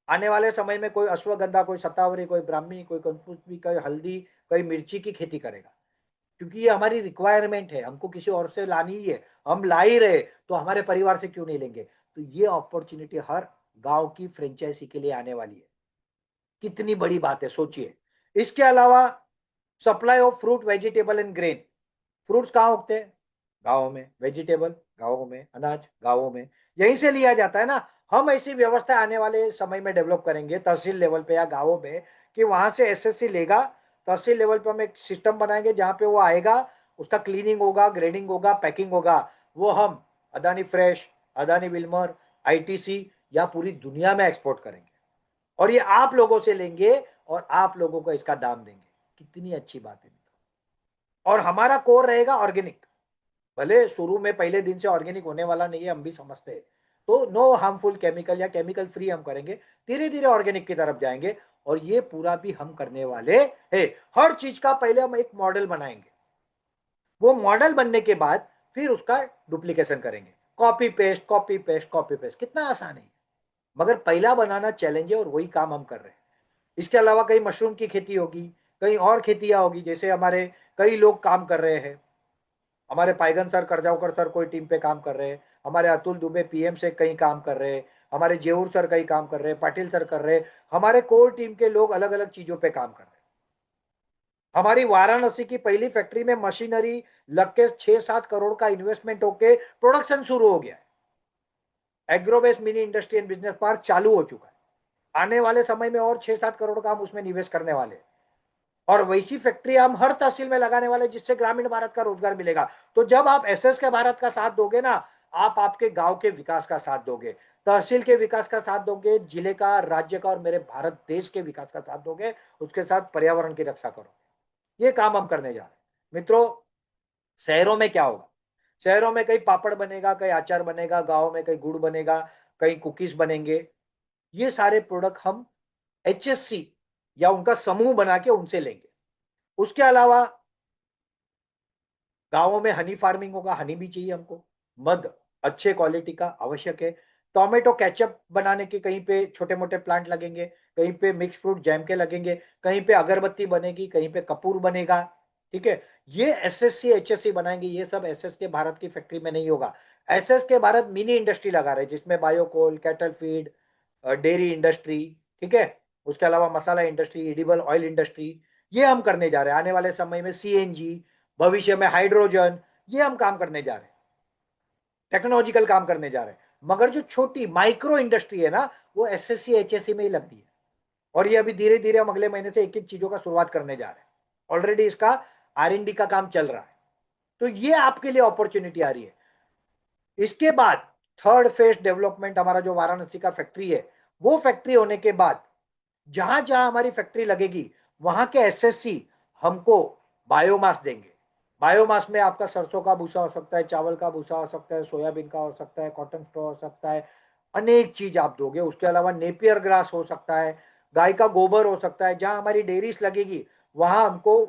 आने वाले समय में कोई अश्वगंधा, कोई शतावरी, कोई ब्राह्मी, कोई कंफूसबी, कोई हल्दी, कोई मिर्ची की खेती करेगा, क्योंकि ये हमारी रिक्वायरमेंट है, हमको किसी और से लानी ही है। हम ला ही रहे तो हमारे परिवार से क्यों नहीं लेंगे? तो ये अपॉर्चुनिटी हर गांव की फ्रेंचाइजी के लिए आने वाली है। कितनी बड़ी बात है, सोचिए। इसके अलावा supply of fruit, vegetable and grain. Fruits कहाँ उगते हैं? गाँव में। वेजिटेबल गाँव में, अनाज गाँवों में, यहीं से लिया जाता है ना। हम ऐसी व्यवस्था आने वाले समय में डेवलप करेंगे तहसील लेवल पे या गाँवों में, कि वहां से एसएससी लेगा, तहसील लेवल पे हम एक सिस्टम बनाएंगे जहां पे वो आएगा, उसका क्लीनिंग होगा, ग्रेडिंग होगा, पैकिंग होगा। वो हम Adani fresh, Adani Wilmer, ITC या पूरी दुनिया में एक्सपोर्ट करेंगे, और ये आप लोगों से लेंगे और आप लोगों को इसका दाम देंगे। कितनी अच्छी बात है। और हमारा कोर रहेगा ऑर्गेनिक। भले शुरू में पहले दिन से ऑर्गेनिक होने वाला नहीं है, हम भी समझते हैं। तो नो हार्मफुल केमिकल या केमिकल फ्री हम करेंगे, धीरे धीरे ऑर्गेनिक की तरफ जाएंगे। और ये पूरा भी हम करने वाले हैं। हर चीज का पहले हम एक मॉडल बनाएंगे, वो मॉडल बनने के बाद फिर उसका डुप्लीकेशन करेंगे। Copy paste, copy paste, copy paste, कितना आसान है। मगर पहला बनाना चैलेंज है, और वही काम हम कर रहे हैं। इसके अलावा कहीं मशरूम की खेती होगी, कहीं और खेतियां होगी, जैसे हमारे कई लोग काम कर रहे हैं। हमारे पायगन सर, करजावकर सर कोई टीम पे काम कर रहे हैं, हमारे अतुल दुबे पीएम से कई काम कर रहे हैं, हमारे जेऊर सर कई काम कर रहे हैं, पाटिल सर कर रहे हैं। हमारे कोर टीम के लोग अलग अलग चीजों पे काम कर रहे हैं। हमारी वाराणसी की पहली फैक्ट्री में मशीनरी लग के 6-7 करोड़ का इन्वेस्टमेंट होके प्रोडक्शन शुरू हो गया है। Agro-based mini industry and business park चालू हो चुका है। आने वाले समय में और 6-7 करोड़ का हम उसमें निवेश करने वाले हैं। और वैसी फैक्ट्री हम हर तहसील में लगाने वाले, जिससे ग्रामीण भारत का रोजगार मिलेगा। तो जब आप एसएस के भारत का साथ दोगे ना, आप आपके गांव के विकास का साथ दोगे, तहसील के विकास का साथ दोगे, जिले का, राज्य का और मेरे भारत देश के विकास का साथ दोगे, उसके साथ पर्यावरण की रक्षा करोगे। ये काम हम करने जा रहे हैं मित्रों। शहरों में क्या होगा? शहरों में कहीं पापड़ बनेगा, कहीं अचार बनेगा, गाँव में कहीं गुड़ बनेगा, कहीं कुकीज बनेंगे। ये सारे प्रोडक्ट हम एचएससी या उनका समूह बना के उनसे लेंगे। उसके अलावा गांवों में हनी फार्मिंग होगा, हनी भी चाहिए हमको। मध अच्छे क्वालिटी का आवश्यक है। टोमेटो केचप बनाने के कहीं पे छोटे मोटे प्लांट लगेंगे, कहीं पे मिक्स फ्रूट जैम के लगेंगे, कहीं पे अगरबत्ती बनेगी, कहीं पे कपूर बनेगा। ठीक है। ये एसएससी एचएससी बनाएंगे, ये सब एसएस के भारत की फैक्ट्री में नहीं होगा। एसएस के भारत मिनी इंडस्ट्री लगा रहे हैं, जिसमें biocoal, cattle feed, dairy industry, ठीक है, उसके अलावा मसाला इंडस्ट्री, एडिबल ऑयल इंडस्ट्री, ये हम करने जा रहे हैं। आने वाले समय में सीएनजी, भविष्य में हाइड्रोजन, ये हम काम करने जा रहे हैं, टेक्नोलॉजिकल काम करने जा रहे हैं। मगर जो छोटी माइक्रो इंडस्ट्री है ना, वो एसएससी एचएससी में ही लगती है। और ये अभी धीरे धीरे हम अगले महीने से एक एक चीजों का शुरुआत करने जा रहे हैं। ऑलरेडी इसका आर&डी का काम चल रहा है। तो ये आपके लिए अपॉर्चुनिटी आ रही है। इसके बाद थर्ड फेज डेवलपमेंट हमारा जो वाराणसी का फैक्ट्री है, वो फैक्ट्री होने के बाद जहां जहां हमारी फैक्ट्री लगेगी, वहां के एसएससी हमको बायोमास देंगे। बायोमास में आपका सरसों का भूसा हो सकता है, चावल का भूसा हो सकता है, सोयाबीन का हो सकता है, कॉटन स्ट्रॉ हो सकता है, अनेक चीज आप दोगे। उसके अलावा नेपियर ग्रास हो सकता है, गाय का गोबर हो सकता है। जहां हमारी डेयरीज लगेगी, वहां हमको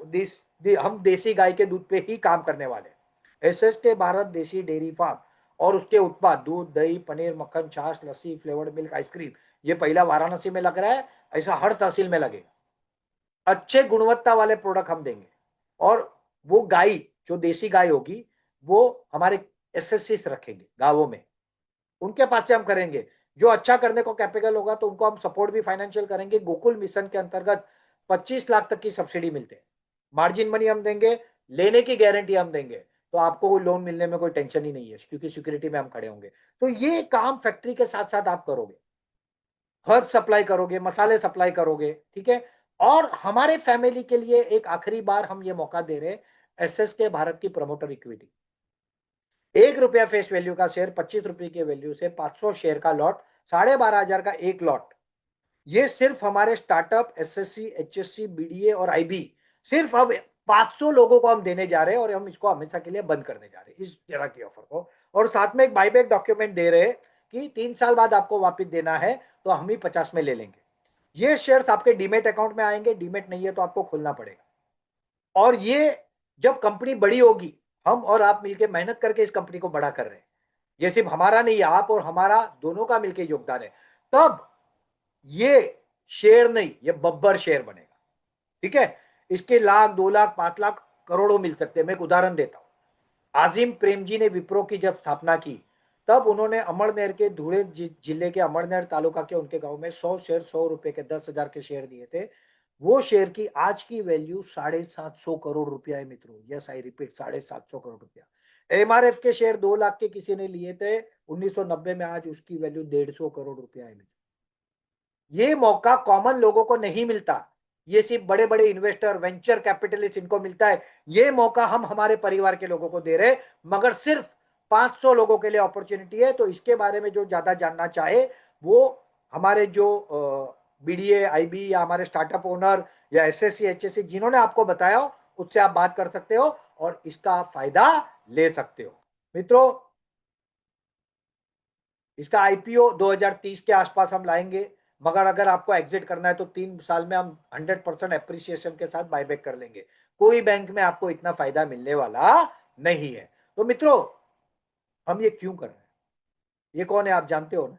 हम देसी गाय के दूध पे ही काम करने वाले। एसएस के भारत देसी डेयरी फार्म और उसके उत्पाद दूध, दही, पनीर, मक्खन, छाछ, लस्सी, फ्लेवर्ड मिल्क, आइसक्रीम, ये पहला वाराणसी में लग रहा है, ऐसा हर तहसील में लगेगा। अच्छे गुणवत्ता वाले प्रोडक्ट हम देंगे। और वो गाय, जो देसी गाय होगी, वो हमारे एसएससी रखेंगे गांवों में, उनके पास से हम करेंगे। जो अच्छा करने को कैपेबल होगा तो उनको हम सपोर्ट भी फाइनेंशियल करेंगे। गोकुल मिशन के अंतर्गत 25 लाख तक की सब्सिडी मिलते हैं, मार्जिन मनी हम देंगे, लेने की गारंटी हम देंगे। तो आपको कोई लोन मिलने में कोई टेंशन ही नहीं है, क्योंकि सिक्योरिटी में हम खड़े होंगे। तो ये काम फैक्ट्री के साथ साथ आप करोगे, हर्ब सप्लाई करोगे, मसाले सप्लाई करोगे, ठीक है। और हमारे फैमिली के लिए एक आखिरी बार हम ये मौका दे रहे हैं, एसएस के भारत की प्रमोटर इक्विटी, 1 रुपया फेस वैल्यू का शेयर, 25 रुपए की वैल्यू से 500 शेयर का लॉट, 12,500 का एक लॉट। ये सिर्फ हमारे स्टार्टअप, एसएससी, एचएससी, बीडीए और आईबी, सिर्फ अब 500 लोगों को हम देने जा रहे हैं। और हम इसको हमेशा के लिए बंद करने जा रहे हैं, इस तरह की ऑफर को। और साथ में एक बाईबैक डॉक्यूमेंट दे रहे हैं कि 3 साल बाद आपको वापस देना है, तो हम ही 50 में ले लेंगे। ये शेयर्स आपके डीमेट अकाउंट में आएंगे, डीमेट नहीं है तो आपको खोलना पड़ेगा। और ये जब कंपनी बड़ी होगी, हम और आप मिलकर मेहनत करके इस कंपनी को बड़ा कर रहे हैं, ये सिर्फ हमारा नहीं, आप और हमारा दोनों का मिलकर योगदान है। तब ये शेयर नहीं, ये बब्बर शेयर बनेगा, ठीक है। इसके लाख, 2 लाख, 5 लाख, करोड़ों मिल सकते हैं। मैं एक उदाहरण देता हूं। आजिम प्रेमजी ने विप्रो की जब स्थापना की, तब उन्होंने अमरनेर के, धुले जिले के अमरनेर तालुका के उनके गांव में 100 शेयर, 100 रुपए के, 10,000 के शेयर दिए थे। वो शेयर की आज की वैल्यू 750 करोड़ रुपया है मित्रों। यस, आई रिपीट, 750 करोड़ रुपया। एमआरएफ के शेयर 2 लाख के किसी ने लिए थे 1990 में, आज उसकी वैल्यू 150 करोड़ रुपया है मित्रों। ये मौका कॉमन लोगों को नहीं मिलता, ये सिर्फ बड़े बड़े इन्वेस्टर, वेंचर कैपिटलिस्ट, इनको मिलता है। ये मौका हम हमारे परिवार के लोगों को दे रहे, मगर सिर्फ 500 लोगों के लिए अपॉर्चुनिटी है। तो इसके बारे में जो ज्यादा जानना चाहे, वो हमारे जो बीडीए, आईबी, या हमारे स्टार्टअप ओनर, या एसएससी, एचएससी, जिन्होंने आपको बताया हो, उससे आप बात कर सकते हो और इसका आप फायदा ले सकते हो। मित्रों, इसका आईपीओ 2030 के आसपास हम लाएंगे। मगर अगर आपको एग्जिट करना है तो 3 साल में हम 100% एप्रिसिएशन के साथ बायबैक कर लेंगे। कोई बैंक में आपको इतना फायदा मिलने वाला नहीं है। तो मित्रों, हम ये क्यों कर रहे हैं? ये कौन है आप जानते हो ना?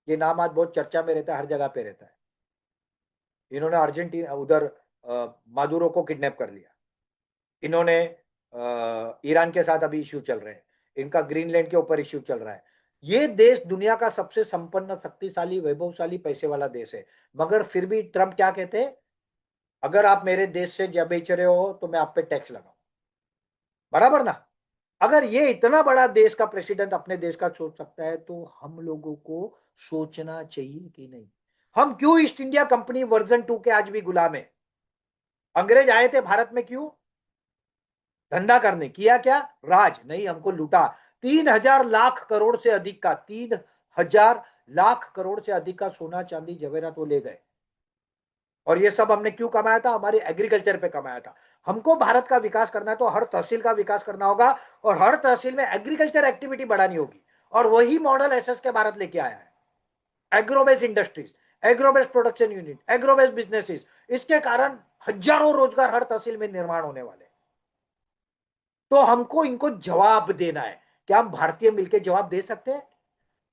ये नाम आज बहुत चर्चा में रहता है, हर जगह पे रहता है। इन्होंने अर्जेंटीना, उधर मादुरो को किडनैप कर लिया। इन्होंने ईरान के साथ अभी इश्यू चल रहे हैं, इनका ग्रीनलैंड के ऊपर इश्यू चल रहा है। ये देश दुनिया का सबसे संपन्न, शक्तिशाली, वैभवशाली, पैसे वाला देश है। मगर फिर भी ट्रंप क्या कहते हैं? अगर आप मेरे देश से जब बेच रहे हो तो मैं आप पे टैक्स लगाऊं, बराबर ना? अगर ये इतना बड़ा देश का प्रेसिडेंट अपने देश का सोच सकता है, तो हम लोगों को सोचना चाहिए कि नहीं? हम क्यों ईस्ट इंडिया कंपनी वर्जन 2 के आज भी गुलाम है? अंग्रेज आए थे भारत में क्यों? धंधा करने। किया क्या? राज नहीं, हमको लूटा। 3,000 लाख करोड़ से अधिक का, 3,000 लाख करोड़ से अधिक का सोना, चांदी, जवेरात वो ले गए। और ये सब हमने क्यों कमाया था? हमारे एग्रीकल्चर पे कमाया था। हमको भारत का विकास करना है तो हर तहसील का विकास करना होगा, और हर तहसील में एग्रीकल्चर एक्टिविटी बढ़ानी होगी। और वही मॉडल एसएस के भारत लेके आया है। Agro-based industries, agro-based production unit, agro-based businesses, इसके कारण हजारों रोजगार हर तहसील में निर्माण होने वाले। तो हमको इनको जवाब देना है। क्या हम भारतीय मिलकर जवाब दे सकते हैं?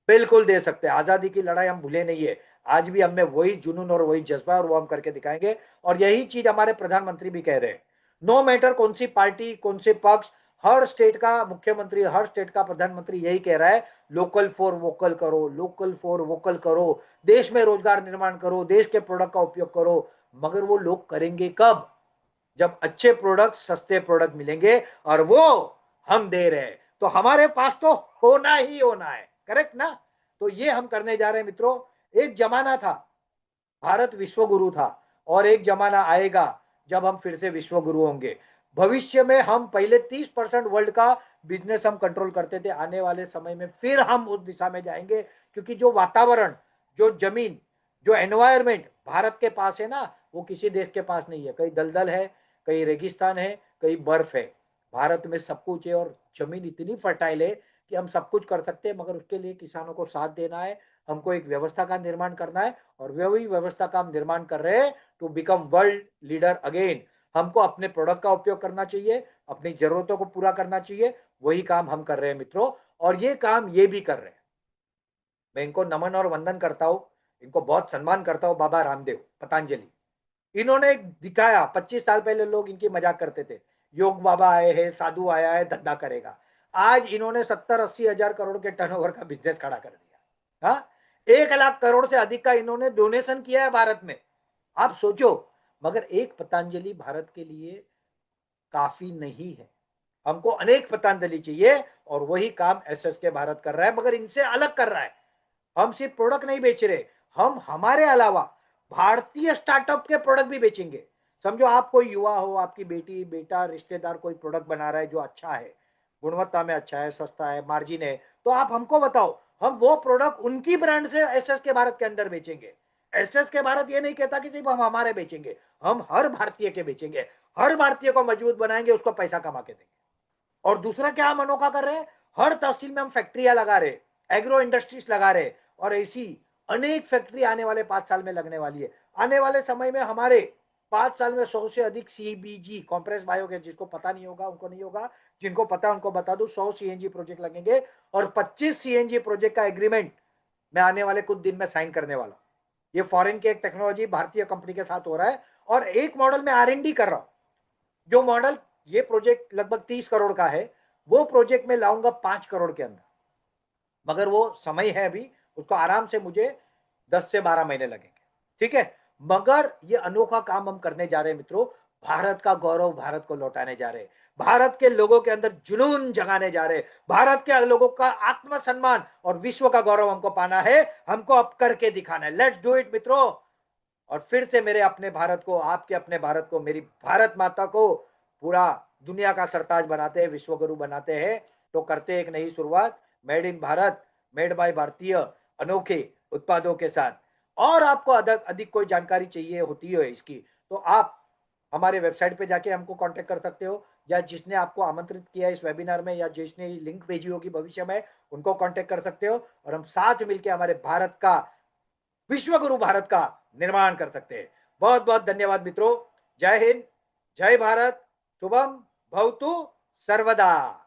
बिल्कुल दे सकते हैं। आजादी की लड़ाई हम भूले नहीं है। आज भी हमें वही जुनून और वही जज्बा, और वो हम करके दिखाएंगे। और यही चीज हमारे प्रधानमंत्री भी कह रहे हैं। नो मैटर कौन सी पार्टी, कौन से पक्ष, हर स्टेट का मुख्यमंत्री, हर स्टेट का प्रधानमंत्री यही कह रहा है, लोकल फॉर वोकल करो, लोकल फॉर वोकल करो, देश में रोजगार निर्माण करो, देश के प्रोडक्ट का उपयोग करो। मगर वो लोग करेंगे कब? जब अच्छे प्रोडक्ट, सस्ते प्रोडक्ट मिलेंगे, और वो हम दे रहे हैं, तो हमारे पास तो होना ही होना है, करेक्ट ना? तो ये हम करने जा रहे हैं मित्रों। एक जमाना था भारत विश्व गुरु था, और एक जमाना आएगा जब हम फिर से विश्व गुरु होंगे। भविष्य में हम पहले 30% वर्ल्ड का बिजनेस हम कंट्रोल करते थे, आने वाले समय में फिर हम उस दिशा में जाएंगे, क्योंकि जो वातावरण, जो जमीन, जो एनवायरमेंट भारत के पास है ना, वो किसी देश के पास नहीं है। कहीं दलदल है, कहीं रेगिस्तान है, कहीं बर्फ है। भारत में सब कुछ है, और जमीन इतनी फर्टाइल है कि हम सब कुछ कर सकते हैं, मगर उसके लिए किसानों को साथ देना है, हमको एक व्यवस्था का निर्माण करना है, और वही व्यवस्था का हम निर्माण कर रहे हैं to become world leader again. हमको अपने प्रोडक्ट का उपयोग करना चाहिए, अपनी जरूरतों को पूरा करना चाहिए, वही काम हम कर रहे हैं मित्रों, और ये काम ये भी कर रहे हैं। मैं इनको नमन और वंदन करता हूं, इनको बहुत सम्मान करता हूं, बाबा रामदेव, पतंजलि। इन्होंने दिखाया, 25 साल पहले लोग इनकी मजाक करते थे, योग बाबा आए हैं, साधु आया है, धंधा करेगा। आज इन्होंने 70-80 हजार करोड़ के टर्नओवर का बिजनेस खड़ा कर दिया। हाँ, 1 लाख करोड़ से अधिक का इन्होंने डोनेशन किया है भारत में, आप सोचो। मगर एक पतंजलि भारत के लिए काफी नहीं है, हमको अनेक पतंजलि चाहिए, और वही काम एसएस के भारत कर रहा है, मगर इनसे अलग कर रहा है। हम सिर्फ प्रोडक्ट नहीं बेच रहे, हम हमारे अलावा भारतीय स्टार्टअप के प्रोडक्ट भी बेचेंगे। समझो आप कोई युवा हो, आपकी बेटी, बेटा, रिश्तेदार कोई प्रोडक्ट बना रहा है जो अच्छा है, गुणवत्ता में अच्छा है, सस्ता है, मार्जिन है, तो आप हमको बताओ, हम वो प्रोडक्ट उनकी ब्रांड से एसएस के भारत के अंदर बेचेंगे। एसएस के भारत ये नहीं कहता कि सिर्फ हम हमारे बेचेंगे, हम हर भारतीय के बेचेंगे, हर भारतीय को मजबूत बनाएंगे, उसको पैसा कमा के देंगे। और दूसरा क्या हम अनोखा कर रहे हैं, हर तहसील में हम फैक्ट्रियां लगा रहे, एग्रो इंडस्ट्रीज लगा रहे, और ऐसी अनेक फैक्ट्री आने वाले 5 साल में लगने वाली है। आने वाले समय में हमारे 5 साल में 100 से अधिक सीबीजी, कॉम्प्रेस बायोगैस, जिसको पता नहीं होगा उनको नहीं होगा, जिनको पता है उनको बता दो, 100 सीएनजी प्रोजेक्ट लगेंगे, और 25 सीएनजी प्रोजेक्ट का एग्रीमेंट मैं आने वाले कुछ दिन में साइन करने वाला हूं। ये फॉरेन की एक टेक्नोलॉजी भारतीय कंपनी के साथ हो रहा है, और एक मॉडल में आर&डी कर रहा हूं। जो मॉडल, ये प्रोजेक्ट लगभग 30 करोड़ का है, वो प्रोजेक्ट में लाऊंगा 5 करोड़ के अंदर। मगर वो समय है अभी, उसको आराम से मुझे 10 से 12 महीने लगेंगे, ठीक है। मगर ये अनोखा काम हम करने जा रहे हैं मित्रों, भारत का गौरव भारत को लौटाने जा रहे हैं, भारत के लोगों के अंदर जुनून जगाने जा रहे हैं, भारत के लोगों का आत्मसम्मान और विश्व का गौरव हमको पाना है, हमको अब करके दिखाना है। लेट्स डू इट मित्रों। और फिर से मेरे अपने भारत को, आपके अपने भारत को, मेरी भारत माता को पूरा दुनिया का सरताज बनाते हैं, विश्वगुरु बनाते हैं। तो करते एक नई शुरुआत, made in Bharat, made by भारतीय, अनोखे उत्पादों के साथ। और आपको अधिक कोई जानकारी चाहिए होती है इसकी, तो आप हमारे वेबसाइट पे जाके हमको कांटेक्ट कर सकते हो, या जिसने आपको आमंत्रित किया इस वेबिनार में, या जिसने लिंक भेजी होगी भविष्य में, उनको कांटेक्ट कर सकते हो, और हम साथ मिलकर हमारे भारत का, विश्व गुरु भारत का निर्माण कर सकते हैं। बहुत बहुत धन्यवाद मित्रों। जय हिंद, जय भारत, शुभम भवतु सर्वदा।